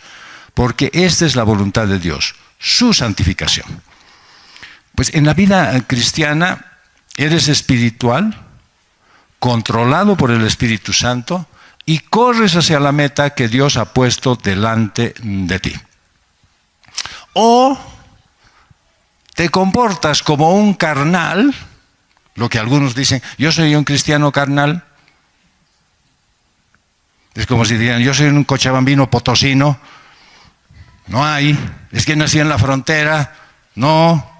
porque esta es la voluntad de Dios, su santificación. Pues en la vida cristiana eres espiritual, controlado por el Espíritu Santo, y corres hacia la meta que Dios ha puesto delante de ti. O te comportas como un carnal, lo que algunos dicen, yo soy un cristiano carnal. Es como si dijeran, yo soy un cochabambino potosino. No hay, es que nací en la frontera. No.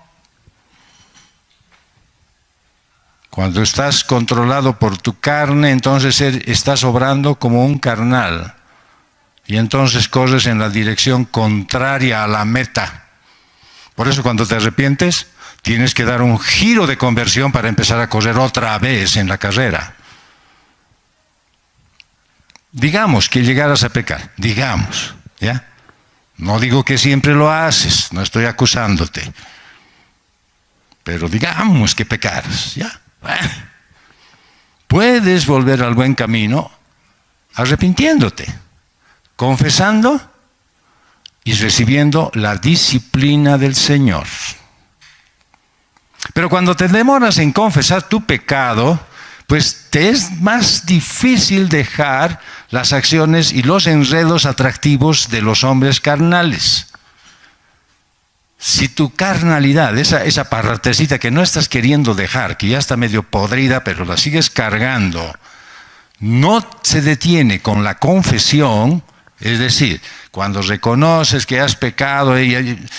Cuando estás controlado por tu carne, entonces estás obrando como un carnal. Y entonces corres en la dirección contraria a la meta. Por eso cuando te arrepientes, tienes que dar un giro de conversión para empezar a correr otra vez en la carrera. Digamos que llegaras a pecar, digamos, ¿ya? No digo que siempre lo haces, no estoy acusándote. Pero digamos que pecaras, ¿ya? Bueno, puedes volver al buen camino arrepintiéndote, confesando y recibiendo la disciplina del Señor. Pero cuando te demoras en confesar tu pecado, pues te es más difícil dejar las acciones y los enredos atractivos de los hombres carnales. Si tu carnalidad, esa partecita que no estás queriendo dejar, que ya está medio podrida, pero la sigues cargando, no se detiene con la confesión, es decir, cuando reconoces que has pecado,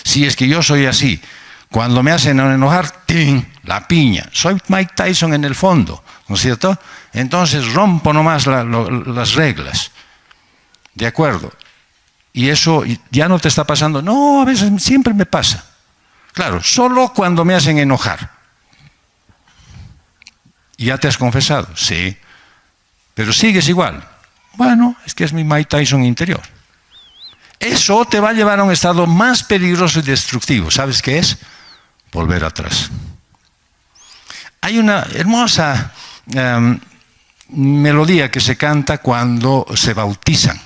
si es que yo soy así, cuando me hacen enojar, ¡ting!, la piña. Soy Mike Tyson en el fondo, ¿no es cierto? Entonces rompo nomás las reglas. ¿De acuerdo? Y eso ya no te está pasando. No, a veces siempre me pasa. Claro, solo cuando me hacen enojar. ¿Ya te has confesado? Sí. Pero sigues igual. Bueno, es que es mi Mike Tyson interior. Eso te va a llevar a un estado más peligroso y destructivo. ¿Sabes qué es? Volver atrás. Hay una hermosa melodía que se canta cuando se bautizan.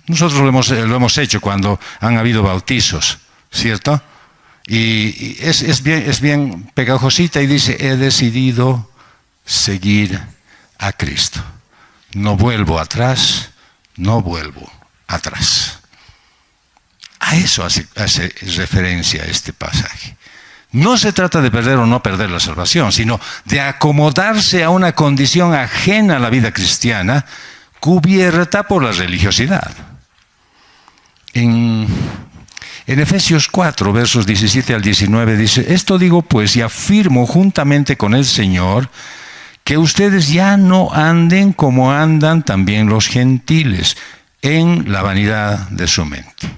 Nosotros lo hemos hecho cuando han habido bautizos, ¿cierto? Y es bien pegajosita y dice: he decidido seguir a Cristo. No vuelvo atrás, no vuelvo atrás. A eso hace referencia este pasaje. No se trata de perder o no perder la salvación, sino de acomodarse a una condición ajena a la vida cristiana, cubierta por la religiosidad. En Efesios 4, versos 17 al 19 dice: esto digo pues y afirmo juntamente con el Señor, que ustedes ya no anden como andan también los gentiles, en la vanidad de su mente.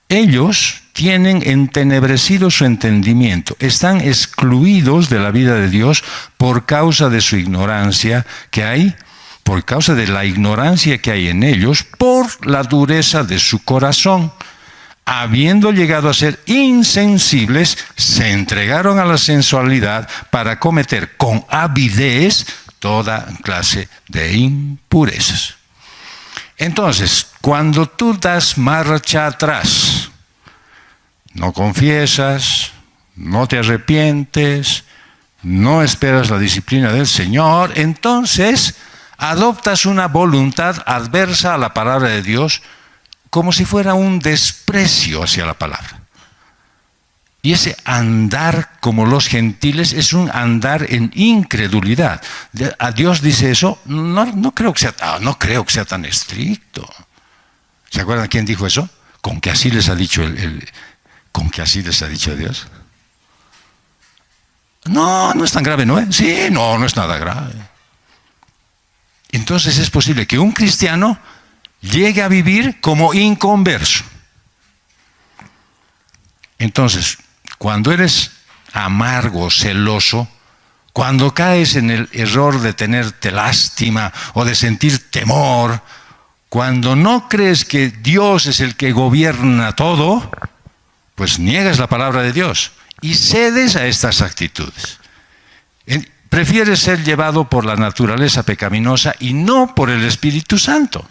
Ellos tienen entenebrecido su entendimiento, están excluidos de la vida de Dios por causa de su ignorancia que hay, por causa de la ignorancia que hay en ellos, por la dureza de su corazón. habiendo llegado a ser insensibles, se entregaron a la sensualidad para cometer con avidez toda clase de impurezas. Entonces, cuando tú das marcha atrás, no confiesas, no te arrepientes, no esperas la disciplina del Señor, entonces adoptas una voluntad adversa a la palabra de Dios, como si fuera un desprecio hacia la palabra. Y ese andar como los gentiles es un andar en incredulidad. A Dios dice eso, no creo que sea tan estricto. ¿Se acuerdan quién dijo eso? Con que así les ha dicho con que así les ha dicho Dios. No es tan grave, ¿no? Sí, no es nada grave. Entonces es posible que un cristiano llegue a vivir como inconverso. Entonces, cuando eres amargo, celoso, cuando caes en el error de tenerte lástima o de sentir temor, cuando no crees que Dios es el que gobierna todo, pues niegas la palabra de Dios y cedes a estas actitudes. Prefieres ser llevado por la naturaleza pecaminosa y no por el Espíritu Santo.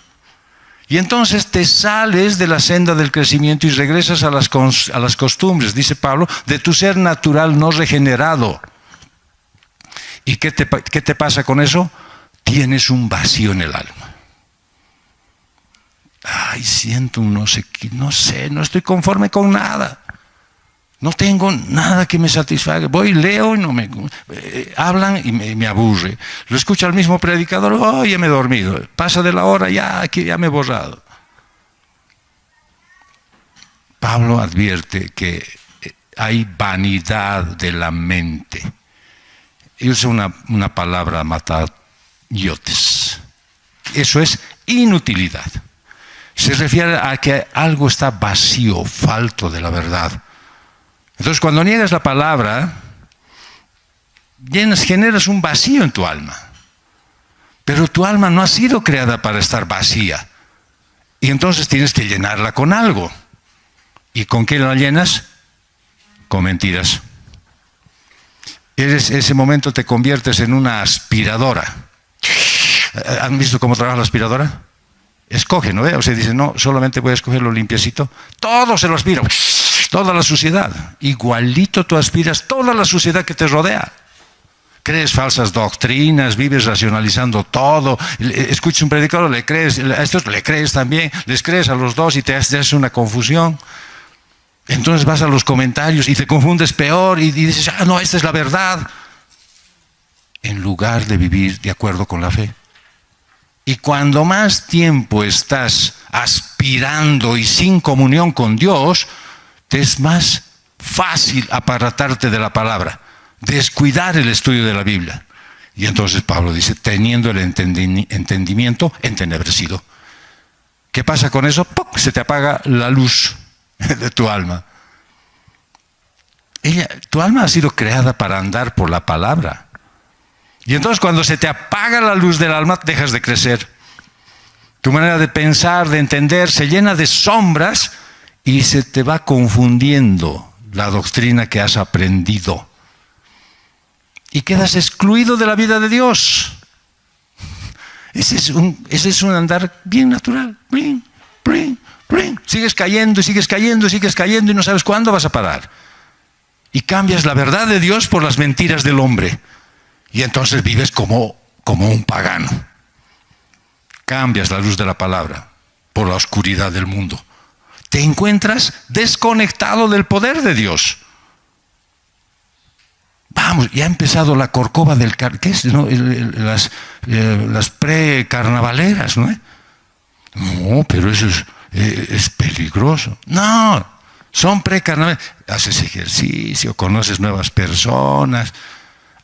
Y entonces te sales de la senda del crecimiento y regresas a las costumbres, dice Pablo, de tu ser natural no regenerado. ¿Y qué te pasa con eso? Tienes un vacío en el alma. Ay, siento un no sé, no estoy conforme con nada. No tengo nada que me satisfaga. Voy, leo y no me... hablan y me aburre. Lo escucha el mismo predicador, ya me he dormido. Pasa de la hora, ya me he borrado. Pablo advierte que hay vanidad de la mente. Y usa una palabra, matayotes. Eso es inutilidad. Se refiere a que algo está vacío, falto de la verdad. Entonces, cuando niegas la palabra, generas un vacío en tu alma. Pero tu alma no ha sido creada para estar vacía. Y entonces tienes que llenarla con algo. ¿Y con qué la llenas? Con mentiras. Ese momento te conviertes en una aspiradora. ¿Han visto cómo trabaja la aspiradora? Escoge, ¿no? O sea, dice, no, solamente voy a escoger lo limpiecito. Todo se lo aspiro. Toda la suciedad. Igualito tú aspiras toda la suciedad que te rodea. Crees falsas doctrinas, vives racionalizando todo. Escuchas un predicador, le crees, a estos le crees también, les crees a los dos y te haces una confusión. Entonces vas a los comentarios y te confundes peor y dices, no, esta es la verdad. En lugar de vivir de acuerdo con la fe. Y cuando más tiempo estás aspirando y sin comunión con Dios, te es más fácil apartarte de la palabra, descuidar el estudio de la Biblia. Y entonces Pablo dice, teniendo el entendimiento entenebrecido. ¿Qué pasa con eso? ¡Pum! Se te apaga la luz de tu alma. Tu alma ha sido creada para andar por la palabra. Y entonces cuando se te apaga la luz del alma, dejas de crecer. Tu manera de pensar, de entender, se llena de sombras y se te va confundiendo la doctrina que has aprendido. Y quedas excluido de la vida de Dios. Ese es un andar bien natural. Bling, bling, bling. Sigues cayendo y no sabes cuándo vas a parar. Y cambias la verdad de Dios por las mentiras del hombre. Y entonces vives como un pagano. Cambias la luz de la palabra por la oscuridad del mundo. Te encuentras desconectado del poder de Dios. Vamos, ya ha empezado la corcova del... ¿Qué es? ¿No? Las precarnavaleras, ¿no? No, pero eso es peligroso. No, son precarnavaleras. Haces ejercicio, conoces nuevas personas,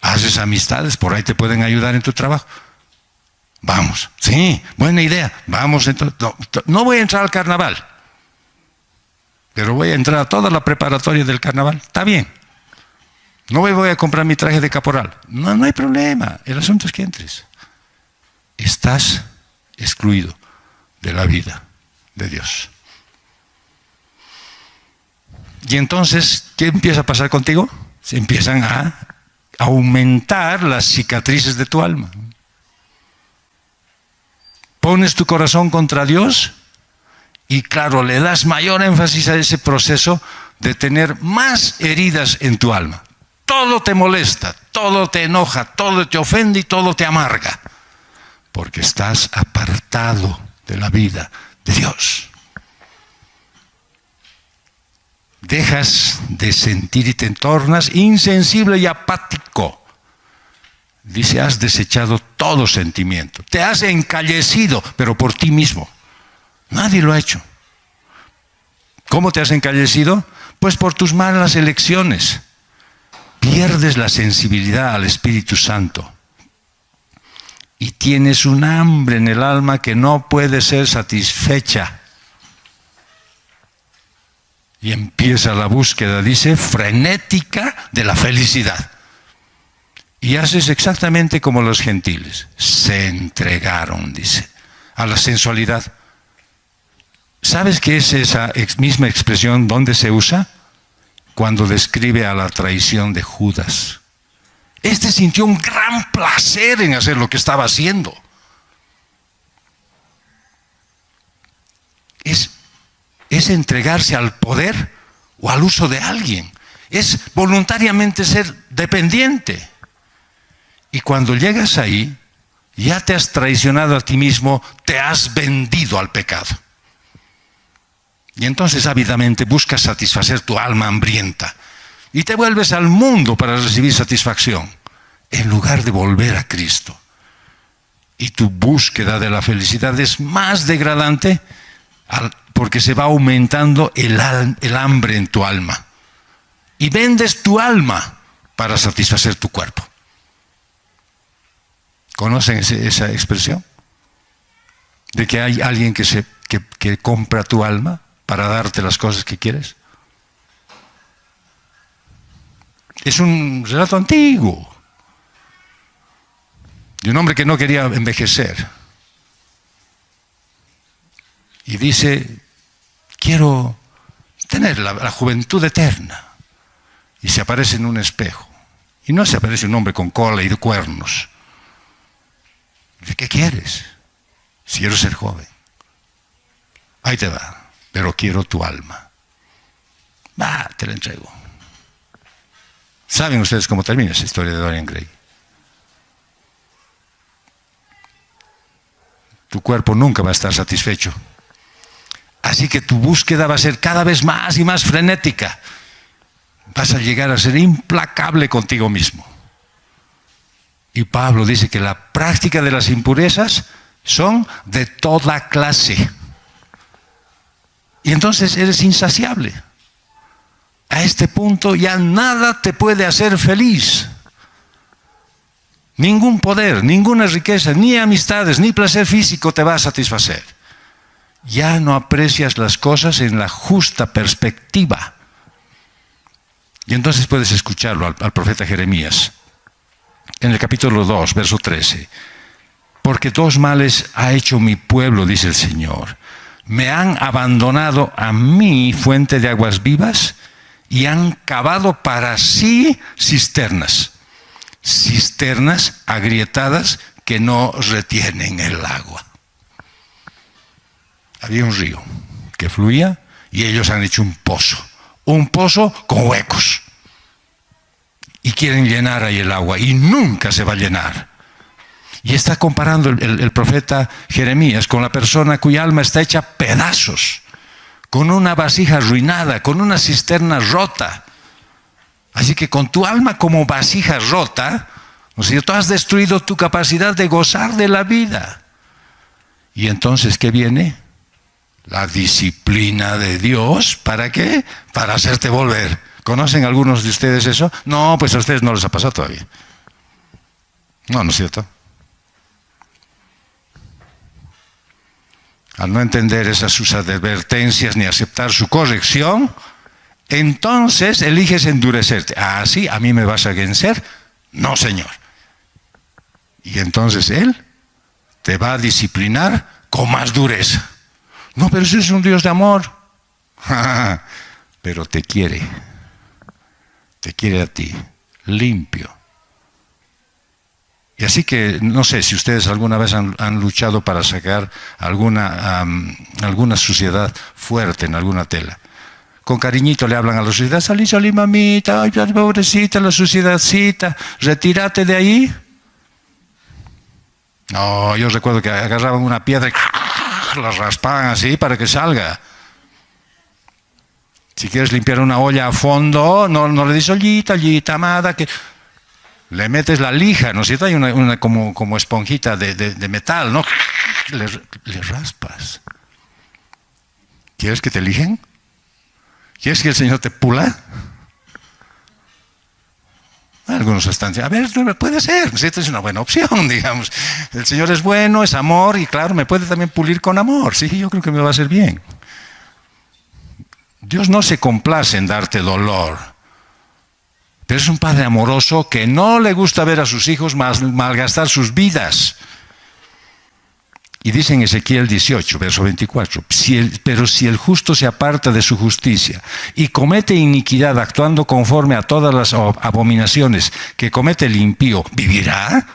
haces amistades, por ahí te pueden ayudar en tu trabajo. Vamos, sí, buena idea. Vamos, entonces, no voy a entrar al carnaval, pero voy a entrar a toda la preparatoria del carnaval. Está bien. No voy a comprar mi traje de caporal. No hay problema. El asunto es que entres. Estás excluido de la vida de Dios. Y entonces, ¿qué empieza a pasar contigo? Se empiezan a aumentar las cicatrices de tu alma. Pones tu corazón contra Dios y claro, le das mayor énfasis a ese proceso de tener más heridas en tu alma. Todo te molesta, todo te enoja, todo te ofende y todo te amarga. Porque estás apartado de la vida de Dios. Dejas de sentir y te tornas insensible y apático. Dice, has desechado todo sentimiento. Te has encallecido, pero por ti mismo. Nadie lo ha hecho. ¿Cómo te has encallecido? Pues por tus malas elecciones. Pierdes la sensibilidad al Espíritu Santo. Y tienes un hambre en el alma que no puede ser satisfecha. Y empieza la búsqueda, dice, frenética de la felicidad. Y haces exactamente como los gentiles. Se entregaron, dice, a la sensualidad. ¿Sabes qué es esa misma expresión donde se usa? Cuando describe a la traición de Judas. Este sintió un gran placer en hacer lo que estaba haciendo. Es entregarse al poder o al uso de alguien. Es voluntariamente ser dependiente. Y cuando llegas ahí, ya te has traicionado a ti mismo, te has vendido al pecado. Y entonces ávidamente buscas satisfacer tu alma hambrienta. Y te vuelves al mundo para recibir satisfacción, en lugar de volver a Cristo. Y tu búsqueda de la felicidad es más degradante porque se va aumentando el hambre en tu alma. Y vendes tu alma para satisfacer tu cuerpo. ¿Conocen esa expresión? De que hay alguien que compra tu alma para darte las cosas que quieres. Es un relato antiguo de un hombre que no quería envejecer y dice, quiero tener la juventud eterna, y se aparece en un espejo y no se aparece un hombre con cola y de cuernos. Dice, ¿qué quieres? Si quiero ser joven, ahí te va, pero quiero tu alma. Va, te la entrego. ¿Saben ustedes cómo termina esa historia de Dorian Gray? Tu cuerpo nunca va a estar satisfecho. Así que tu búsqueda va a ser cada vez más y más frenética. Vas a llegar a ser implacable contigo mismo. Y Pablo dice que la práctica de las impurezas son de toda clase. Y entonces eres insaciable. A este punto ya nada te puede hacer feliz. Ningún poder, ninguna riqueza, ni amistades, ni placer físico te va a satisfacer. Ya no aprecias las cosas en la justa perspectiva. Y entonces puedes escucharlo al profeta Jeremías. En el capítulo 2, verso 13. Porque dos males ha hecho mi pueblo, dice el Señor. Me han abandonado a mí, fuente de aguas vivas, y han cavado para sí cisternas. Cisternas agrietadas que no retienen el agua. Había un río que fluía y ellos han hecho un pozo con huecos. Y quieren llenar ahí el agua y nunca se va a llenar. Y está comparando el profeta Jeremías con la persona cuya alma está hecha pedazos, con una vasija arruinada, con una cisterna rota. Así que con tu alma como vasija rota, ¿no es cierto?, has destruido tu capacidad de gozar de la vida. Y entonces, ¿qué viene? La disciplina de Dios. ¿Para qué? Para hacerte volver. ¿Conocen algunos de ustedes eso? No, pues a ustedes no les ha pasado todavía. No, ¿no es cierto? Al no entender esas sus advertencias ni aceptar su corrección, entonces eliges endurecerte. Ah, sí, a mí me vas a vencer. No, Señor. Y entonces Él te va a disciplinar con más dureza. No, pero ese es un Dios de amor. pero te quiere a ti, limpio. Y así que no sé si ustedes alguna vez han luchado para sacar alguna suciedad fuerte en alguna tela. Con cariñito le hablan a la suciedad, salí mamita, ay pobrecita la suciedadcita, retírate de ahí. No, yo recuerdo que agarraban una piedra y la raspaban así para que salga. Si quieres limpiar una olla a fondo, no le dices, ollita, amada, que le metes la lija, ¿no es cierto? Hay una como esponjita de metal, ¿no? Le raspas. ¿Quieres que te lijen? ¿Quieres que el Señor te pula? Algunos están diciendo, a ver, puede ser, esta es una buena opción, digamos. El Señor es bueno, es amor, y claro, me puede también pulir con amor. Sí, yo creo que me va a hacer bien. Dios no se complace en darte dolor, pero es un padre amoroso que no le gusta ver a sus hijos malgastar sus vidas. Y dice en Ezequiel 18, verso 24, pero si el justo se aparta de su justicia y comete iniquidad actuando conforme a todas las abominaciones que comete el impío, ¿vivirá?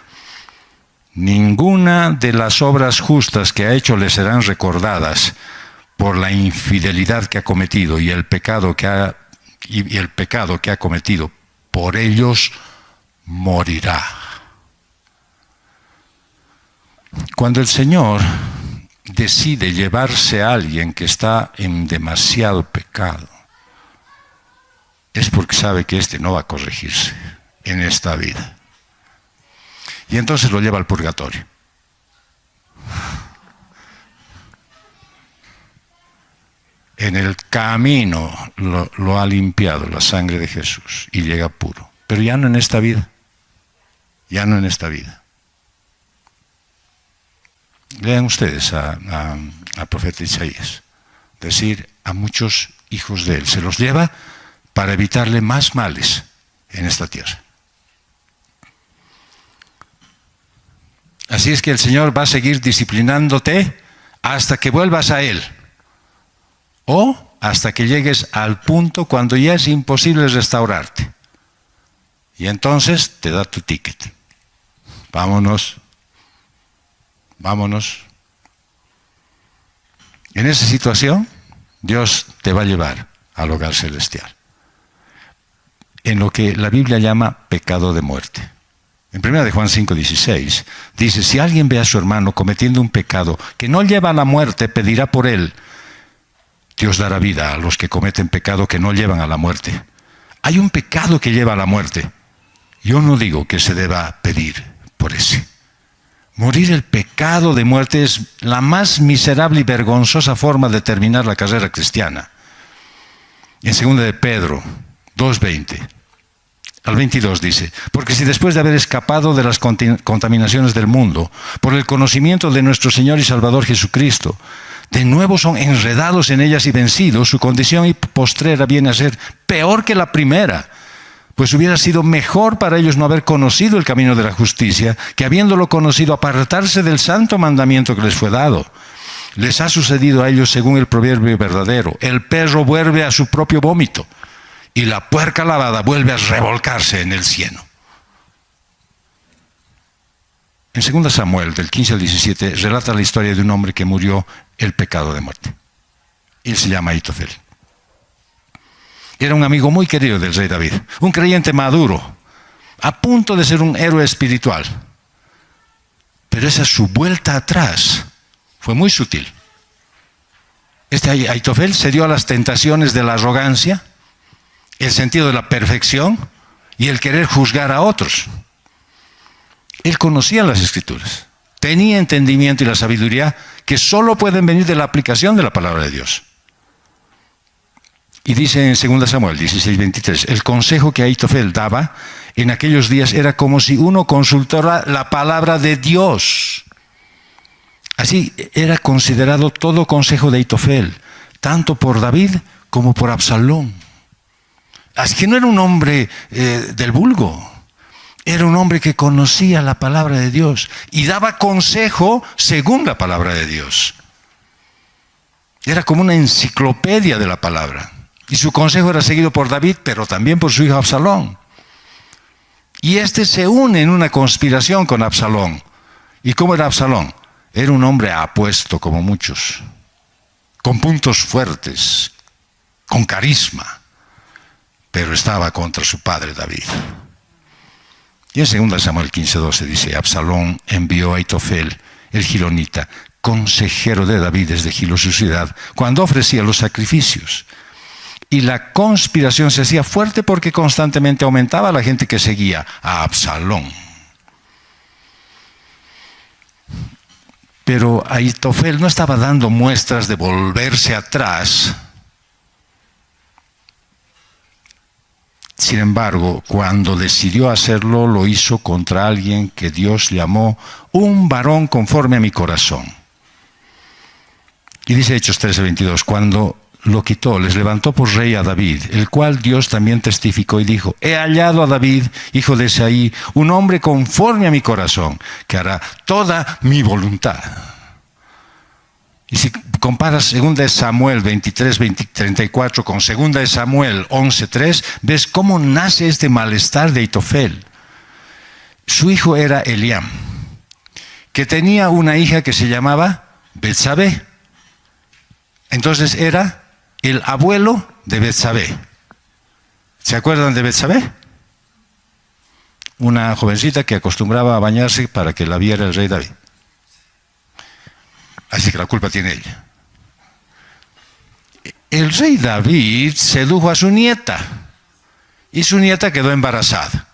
Ninguna de las obras justas que ha hecho le serán recordadas por la infidelidad que ha cometido y el pecado que ha cometido. Por ellos morirá. Cuando el Señor decide llevarse a alguien que está en demasiado pecado, es porque sabe que éste no va a corregirse en esta vida. Y entonces lo lleva al purgatorio. En el camino lo ha limpiado la sangre de Jesús y llega puro. Pero ya no en esta vida. Ya no en esta vida. Lean ustedes al profeta Isaías. Decir a muchos hijos de él. Se los lleva para evitarle más males en esta tierra. Así es que el Señor va a seguir disciplinándote hasta que vuelvas a Él. O hasta que llegues al punto cuando ya es imposible restaurarte. Y entonces te da tu ticket. Vámonos. En esa situación, Dios te va a llevar al hogar celestial. En lo que la Biblia llama pecado de muerte. En 1 Juan 5:16 dice, si alguien ve a su hermano cometiendo un pecado que no lleva a la muerte, pedirá por él. Dios dará vida a los que cometen pecado que no llevan a la muerte. Hay un pecado que lleva a la muerte. Yo no digo que se deba pedir por ese. Morir el pecado de muerte es la más miserable y vergonzosa forma de terminar la carrera cristiana. En 2 de Pedro 2:20 al 22 dice, porque si después de haber escapado de las contaminaciones del mundo, por el conocimiento de nuestro Señor y Salvador Jesucristo, de nuevo son enredados en ellas y vencidos, su condición postrera viene a ser peor que la primera. Pues hubiera sido mejor para ellos no haber conocido el camino de la justicia, que habiéndolo conocido apartarse del santo mandamiento que les fue dado. Les ha sucedido a ellos según el proverbio verdadero. El perro vuelve a su propio vómito y la puerca lavada vuelve a revolcarse en el cieno. En 2 Samuel, del 15 al 17, relata la historia de un hombre que murió el pecado de muerte. Él se llama Ahitofel. Era un amigo muy querido del rey David, un creyente maduro, a punto de ser un héroe espiritual. Pero esa su vuelta atrás fue muy sutil. Este Ahitofel se dio a las tentaciones de la arrogancia, el sentido de la perfección y el querer juzgar a otros. Él conocía las Escrituras, tenía entendimiento y la sabiduría que solo pueden venir de la aplicación de la palabra de Dios. Y dice en 2 Samuel 16:23, el consejo que Ahitofel daba en aquellos días era como si uno consultara la palabra de Dios. Así era considerado todo consejo de Ahitofel, tanto por David como por Absalón. Así que no era un hombre del vulgo, era un hombre que conocía la palabra de Dios y daba consejo según la palabra de Dios. Era como una enciclopedia de la palabra. Y su consejo era seguido por David, pero también por su hijo Absalón. Y este se une en una conspiración con Absalón. ¿Y cómo era Absalón? Era un hombre apuesto como muchos, con puntos fuertes, con carisma, pero estaba contra su padre David. Y en 2 Samuel 15:12 dice, Absalón envió a Aitofel, el gilonita, consejero de David desde Gilo, su ciudad, cuando ofrecía los sacrificios. Y la conspiración se hacía fuerte porque constantemente aumentaba la gente que seguía a Absalón. Pero Aitofel no estaba dando muestras de volverse atrás. Sin embargo, cuando decidió hacerlo, lo hizo contra alguien que Dios llamó un varón conforme a mi corazón. Y dice Hechos 13:22, cuando lo quitó, les levantó por rey a David, el cual Dios también testificó y dijo, he hallado a David, hijo de Isaí, un hombre conforme a mi corazón, que hará toda mi voluntad. Y si comparas 2 Samuel 23:34 con 2 Samuel 11:3, ves cómo nace este malestar de Aitofel. Su hijo era Eliam, que tenía una hija que se llamaba Betsabé. Entonces era el abuelo de Betsabé. ¿Se acuerdan de Betsabé? Una jovencita que acostumbraba a bañarse para que la viera el rey David. Así que la culpa tiene ella. El rey David sedujo a su nieta y su nieta quedó embarazada.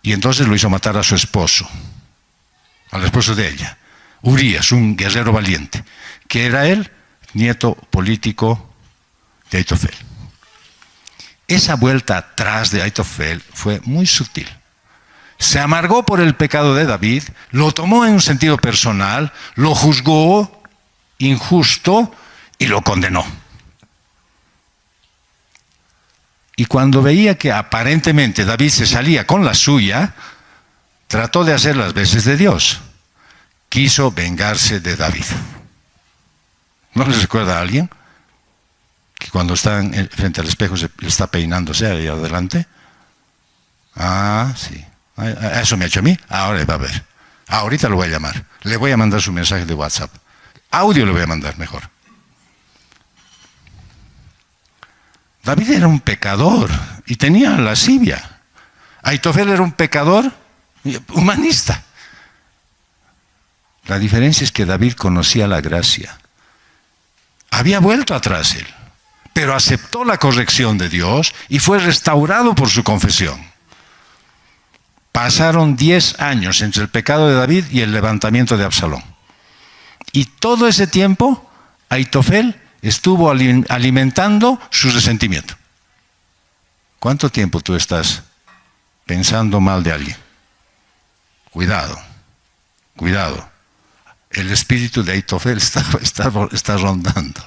Y entonces lo hizo matar a su esposo, al esposo de ella, Urías, un guerrero valiente, que era el nieto político de Aitofel. Esa vuelta atrás de Aitofel fue muy sutil. Se amargó por el pecado de David, lo tomó en un sentido personal, lo juzgó injusto y lo condenó. Y cuando veía que aparentemente David se salía con la suya, trató de hacer las veces de Dios. Quiso vengarse de David. ¿No les recuerda a alguien que cuando está frente al espejo se está peinándose ahí adelante? Ah, sí. Eso me ha hecho a mí. Ahora va a ver. Ahorita lo voy a llamar. Le voy a mandar su mensaje de WhatsApp. Audio le voy a mandar mejor. David era un pecador y tenía lascivia. Aitofel era un pecador humanista. La diferencia es que David conocía la gracia. Había vuelto atrás él, pero aceptó la corrección de Dios y fue restaurado por su confesión. Pasaron 10 años entre el pecado de David y el levantamiento de Absalón. Y todo ese tiempo, Aitofel estuvo alimentando su resentimiento. ¿Cuánto tiempo tú estás pensando mal de alguien? Cuidado, cuidado. El espíritu de Aitofel está rondando.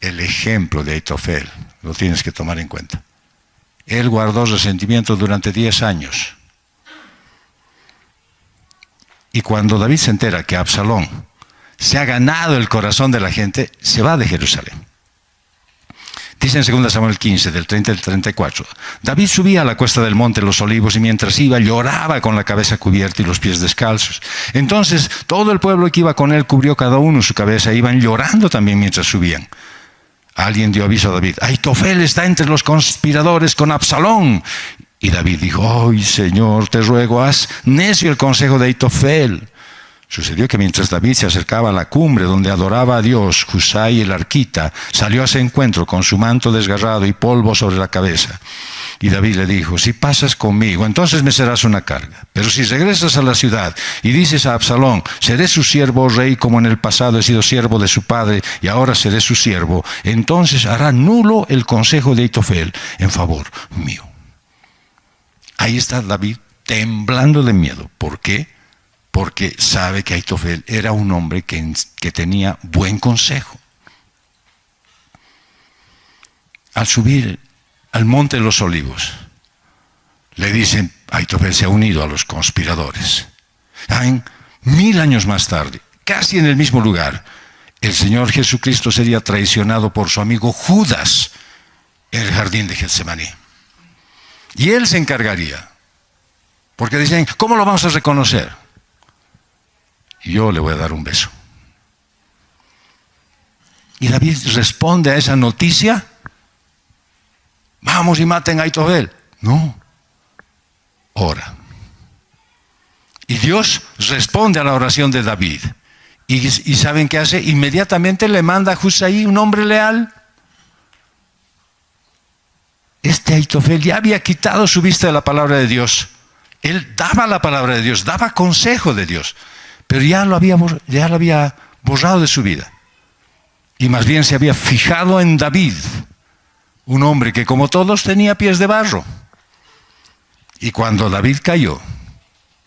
El ejemplo de Aitofel lo tienes que tomar en cuenta. Él guardó resentimiento durante 10 años. Y cuando David se entera que Absalón se ha ganado el corazón de la gente, se va de Jerusalén. Dice en 2 Samuel 15, del 30 al 34, David subía a la cuesta del monte Los Olivos y mientras iba lloraba con la cabeza cubierta y los pies descalzos. Entonces todo el pueblo que iba con él cubrió cada uno su cabeza e iban llorando también mientras subían. Alguien dio aviso a David, Aitofel está entre los conspiradores con Absalón. Y David dijo, ¡ay, Señor, te ruego, haz necio el consejo de Aitofel! Sucedió que mientras David se acercaba a la cumbre donde adoraba a Dios, Husai el arquita salió a ese encuentro con su manto desgarrado y polvo sobre la cabeza. Y David le dijo, si pasas conmigo, entonces me serás una carga. Pero si regresas a la ciudad y dices a Absalón, seré su siervo, oh rey, como en el pasado he sido siervo de su padre y ahora seré su siervo, entonces hará nulo el consejo de Aitofel en favor mío. Ahí está David temblando de miedo. ¿Por qué? Porque sabe que Aitofel era un hombre que tenía buen consejo. Al subir al monte de los Olivos, le dicen, Aitofel se ha unido a los conspiradores. ¿Saben? 1000 años más tarde, casi en el mismo lugar, el Señor Jesucristo sería traicionado por su amigo Judas en el jardín de Getsemaní. Y él se encargaría. Porque dicen, ¿cómo lo vamos a reconocer? Yo le voy a dar un beso. Y David responde a esa noticia. Vamos y maten a Aitofel. No. Ora. Y Dios responde a la oración de David. ¿Y saben qué hace? Inmediatamente le manda a Husai, un hombre leal. Este Aitofel ya había quitado su vista de la palabra de Dios. Él daba la palabra de Dios, daba consejo de Dios, pero ya lo había borrado de su vida. Y más bien se había fijado en David, un hombre que como todos tenía pies de barro. Y cuando David cayó,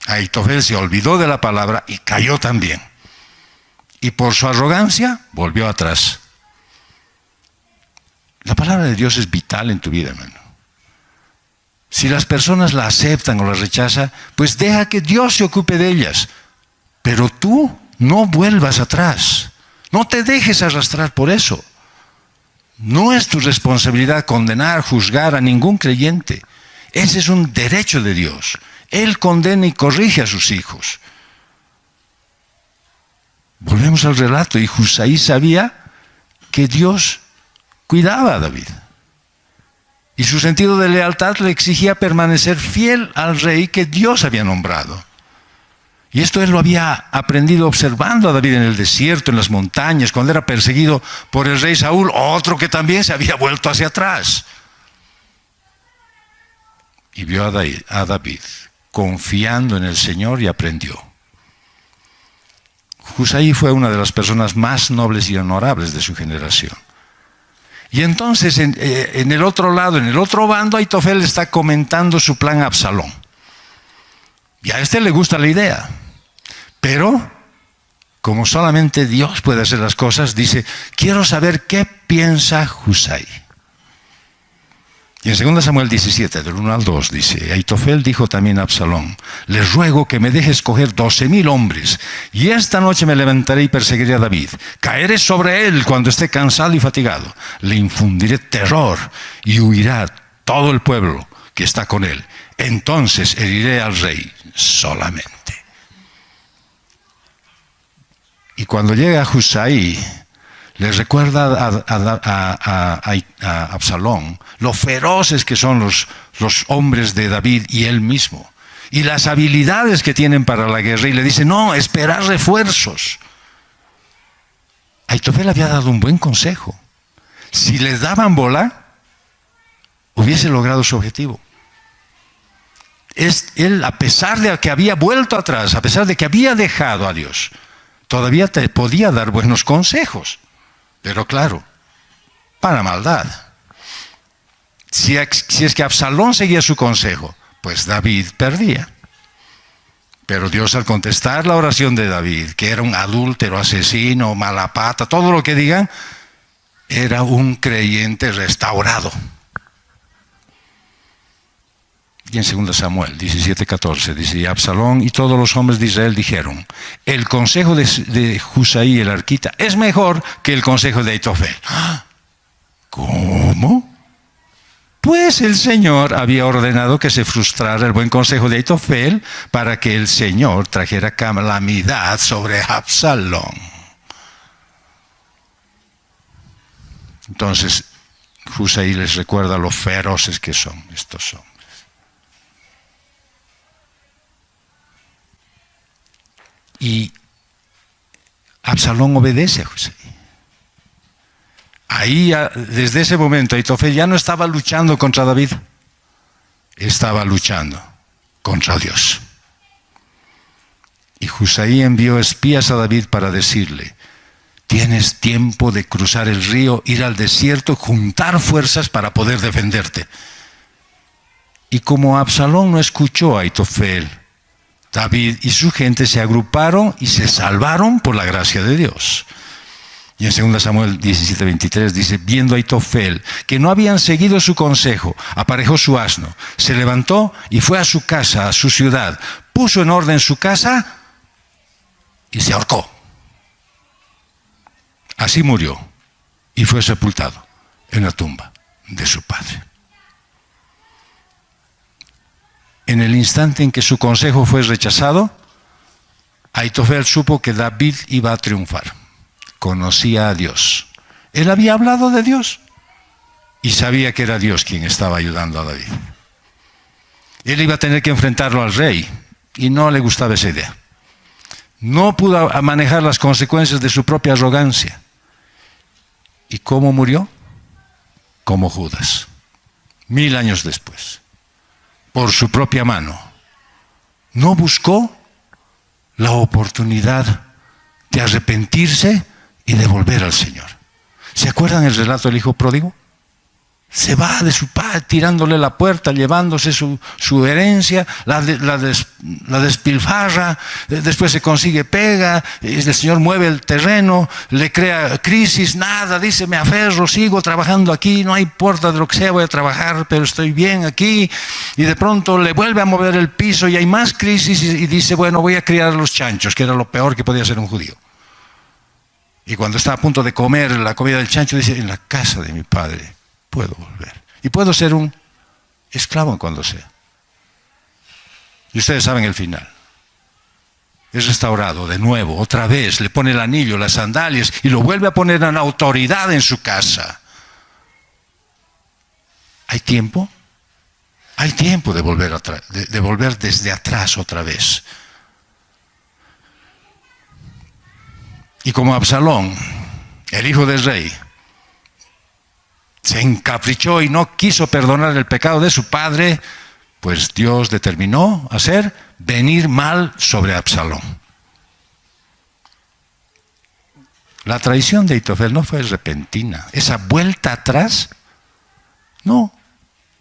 Aitofel se olvidó de la palabra y cayó también. Y por su arrogancia volvió atrás. La palabra de Dios es vital en tu vida, hermano. Si las personas la aceptan o la rechazan, pues deja que Dios se ocupe de ellas. Pero tú no vuelvas atrás. No te dejes arrastrar por eso. No es tu responsabilidad condenar, juzgar a ningún creyente. Ese es un derecho de Dios. Él condena y corrige a sus hijos. Volvemos al relato. Y Husai sabía que Dios cuidaba a David. Y su sentido de lealtad le exigía permanecer fiel al rey que Dios había nombrado. Y esto él lo había aprendido observando a David en el desierto, en las montañas, cuando era perseguido por el rey Saúl, otro que también se había vuelto hacia atrás. Y vio a David confiando en el Señor y aprendió. Husai fue una de las personas más nobles y honorables de su generación. Y entonces en el otro lado, en el otro bando, Aitofel está comentando su plan a Absalón. Y a este le gusta la idea. Pero, como solamente Dios puede hacer las cosas, dice, quiero saber qué piensa Husai. Y en 2 Samuel 17, del 1 al 2, dice, Aitofel dijo también a Absalón, le ruego que me deje escoger 12,000 hombres, y esta noche me levantaré y perseguiré a David. Caeré sobre él cuando esté cansado y fatigado. Le infundiré terror y huirá todo el pueblo que está con él. Entonces heriré al rey solamente. Y cuando llega a Husai, le recuerda a Absalón lo feroces que son los hombres de David y él mismo, y las habilidades que tienen para la guerra, y le dice, no, esperar refuerzos. Aitofel había dado un buen consejo. Si les daban bola, hubiese logrado su objetivo. Él, a pesar de que había vuelto atrás, a pesar de que había dejado a Dios, todavía te podía dar buenos consejos. Pero claro, para maldad. Si es que Absalón seguía su consejo, pues David perdía. Pero Dios, al contestar la oración de David, que era un adúltero, asesino, mala pata, todo lo que digan, era un creyente restaurado. Y en 2 Samuel 17:14 dice, y Absalón y todos los hombres de Israel dijeron, el consejo de Husai el arquita es mejor que el consejo de Aitofel. ¿Cómo? Pues el Señor había ordenado que se frustrara el buen consejo de Aitofel para que el Señor trajera calamidad sobre Absalón. Entonces Husai les recuerda lo feroces que son estos hombres. Y Absalón obedece a Husai. Ahí, desde ese momento, Aitofel ya no estaba luchando contra David, estaba luchando contra Dios. Y Husai envió espías a David para decirle, tienes tiempo de cruzar el río, ir al desierto, juntar fuerzas para poder defenderte. Y como Absalón no escuchó a Aitofel, David y su gente se agruparon y se salvaron por la gracia de Dios. Y en 2 Samuel 17:23 dice, viendo a Aitofel que no habían seguido su consejo, aparejó su asno, se levantó y fue a su casa, a su ciudad, puso en orden su casa y se ahorcó. Así murió y fue sepultado en la tumba de su padre. En el instante en que su consejo fue rechazado, Ahitofel supo que David iba a triunfar. Conocía a Dios. Él había hablado de Dios y sabía que era Dios quien estaba ayudando a David. Él iba a tener que enfrentarlo al rey y no le gustaba esa idea. No pudo manejar las consecuencias de su propia arrogancia. ¿Y cómo murió? Como Judas, 1000 años después, por su propia mano. No buscó la oportunidad de arrepentirse y de volver al Señor. ¿Se acuerdan el relato del hijo pródigo? Se va de su padre tirándole la puerta, llevándose su herencia, la despilfarra, después se consigue pega, el Señor mueve el terreno, le crea crisis, nada, dice me aferro, sigo trabajando aquí, no importa de lo que sea, voy a trabajar, pero estoy bien aquí, y de pronto le vuelve a mover el piso y hay más crisis y dice bueno, voy a criar a los chanchos, que era lo peor que podía hacer un judío. Y cuando está a punto de comer la comida del chancho dice, en la casa de mi padre puedo volver. Y puedo ser un esclavo cuando sea. Y ustedes saben el final. Es restaurado de nuevo, otra vez, le pone el anillo, las sandalias y lo vuelve a poner en autoridad en su casa. ¿Hay tiempo? Hay tiempo de volver de volver desde atrás otra vez. Y como Absalón, el hijo del rey, se encaprichó y no quiso perdonar el pecado de su padre, pues Dios determinó hacer venir mal sobre Absalón. La traición de Ahitofel no fue repentina. Esa vuelta atrás, no.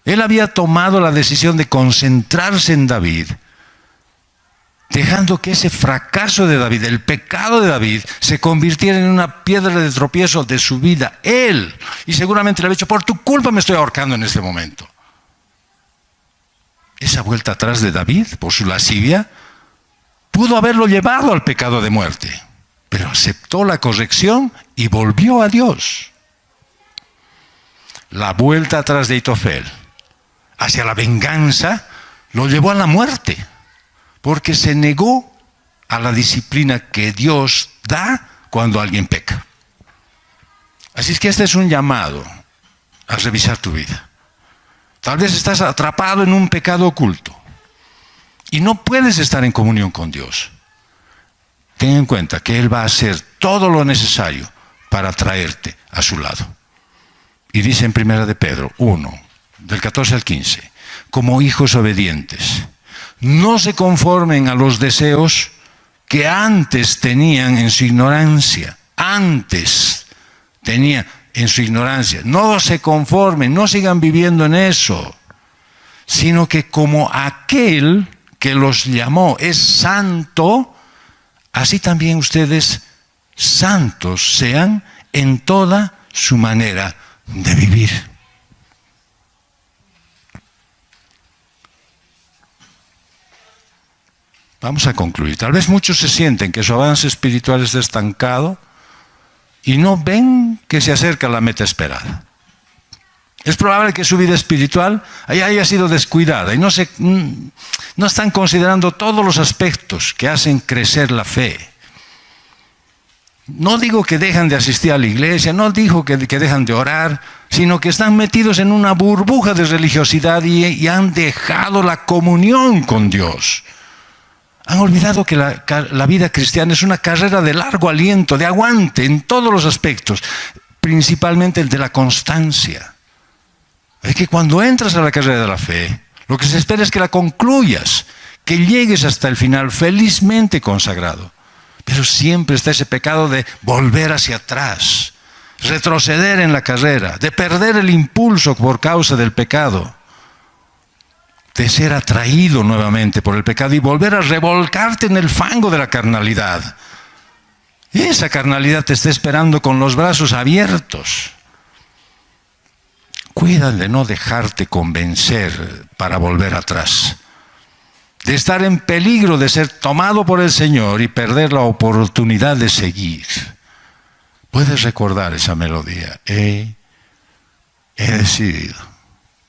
Él había tomado la decisión de concentrarse en David, dejando que ese fracaso de David, el pecado de David, se convirtiera en una piedra de tropiezo de su vida. Él, y seguramente le había dicho, por tu culpa me estoy ahorcando en este momento. Esa vuelta atrás de David, por su lascivia, pudo haberlo llevado al pecado de muerte, pero aceptó la corrección y volvió a Dios. La vuelta atrás de Ahitofel, hacia la venganza, lo llevó a la muerte. Porque se negó a la disciplina que Dios da cuando alguien peca. Así es que este es un llamado a revisar tu vida. Tal vez estás atrapado en un pecado oculto y no puedes estar en comunión con Dios. Ten en cuenta que Él va a hacer todo lo necesario para traerte a su lado. Y dice en 1 de Pedro 1, del 14 al 15, como hijos obedientes, no se conformen a los deseos que antes tenían en su ignorancia. Antes tenían en su ignorancia. No se conformen, no sigan viviendo en eso, sino que como aquel que los llamó es santo, así también ustedes santos sean en toda su manera de vivir. Vamos a concluir. Tal vez muchos se sienten que su avance espiritual está estancado y no ven que se acerca la meta esperada. Es probable que su vida espiritual haya sido descuidada y no están considerando todos los aspectos que hacen crecer la fe. No digo que dejan de asistir a la iglesia, no digo que dejan de orar, sino que están metidos en una burbuja de religiosidad y han dejado la comunión con Dios. Han olvidado que la vida cristiana es una carrera de largo aliento, de aguante en todos los aspectos, principalmente el de la constancia. Es que cuando entras a la carrera de la fe, lo que se espera es que la concluyas, que llegues hasta el final felizmente consagrado. Pero siempre está ese pecado de volver hacia atrás, retroceder en la carrera, de perder el impulso por causa del pecado, de ser atraído nuevamente por el pecado y volver a revolcarte en el fango de la carnalidad. Esa carnalidad te está esperando con los brazos abiertos. Cuida de no dejarte convencer para volver atrás, de estar en peligro de ser tomado por el Señor y perder la oportunidad de seguir. puedes recordar esa melodía. He decidido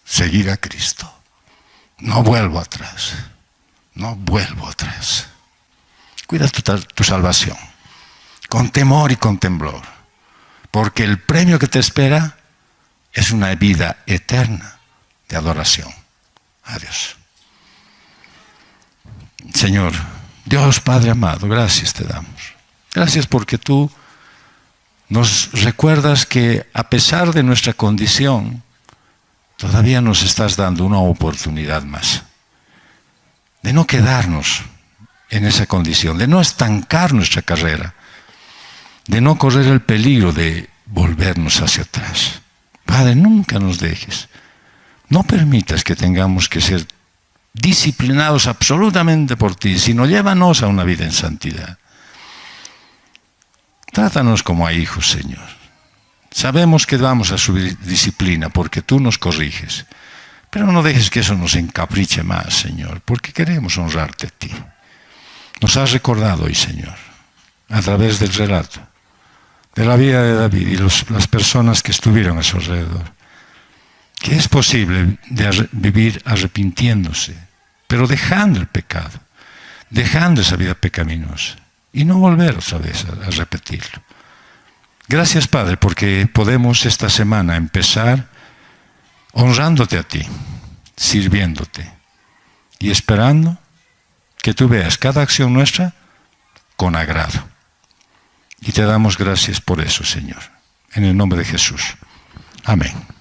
seguir a Cristo. No vuelvo atrás. No vuelvo atrás. Cuida tu salvación, con temor y con temblor, porque el premio que te espera es una vida eterna de adoración a Dios. Señor, Dios Padre amado, gracias te damos. Gracias porque tú nos recuerdas que a pesar de nuestra condición, todavía nos estás dando una oportunidad más de no quedarnos en esa condición, de no estancar nuestra carrera, de no correr el peligro de volvernos hacia atrás. Padre, nunca nos dejes. No permitas que tengamos que ser disciplinados absolutamente por ti, sino llévanos a una vida en santidad. Trátanos como a hijos, Señor. Sabemos que vamos a subir disciplina porque tú nos corriges, pero no dejes que eso nos encapriche más, Señor, porque queremos honrarte a ti. Nos has recordado hoy, Señor, a través del relato de la vida de David y las personas que estuvieron a su alrededor, que es posible vivir arrepintiéndose, pero dejando el pecado, dejando esa vida pecaminosa y no volver otra vez a repetirlo. Gracias, Padre, porque podemos esta semana empezar honrándote a ti, sirviéndote y esperando que tú veas cada acción nuestra con agrado. Y te damos gracias por eso, Señor. En el nombre de Jesús. Amén.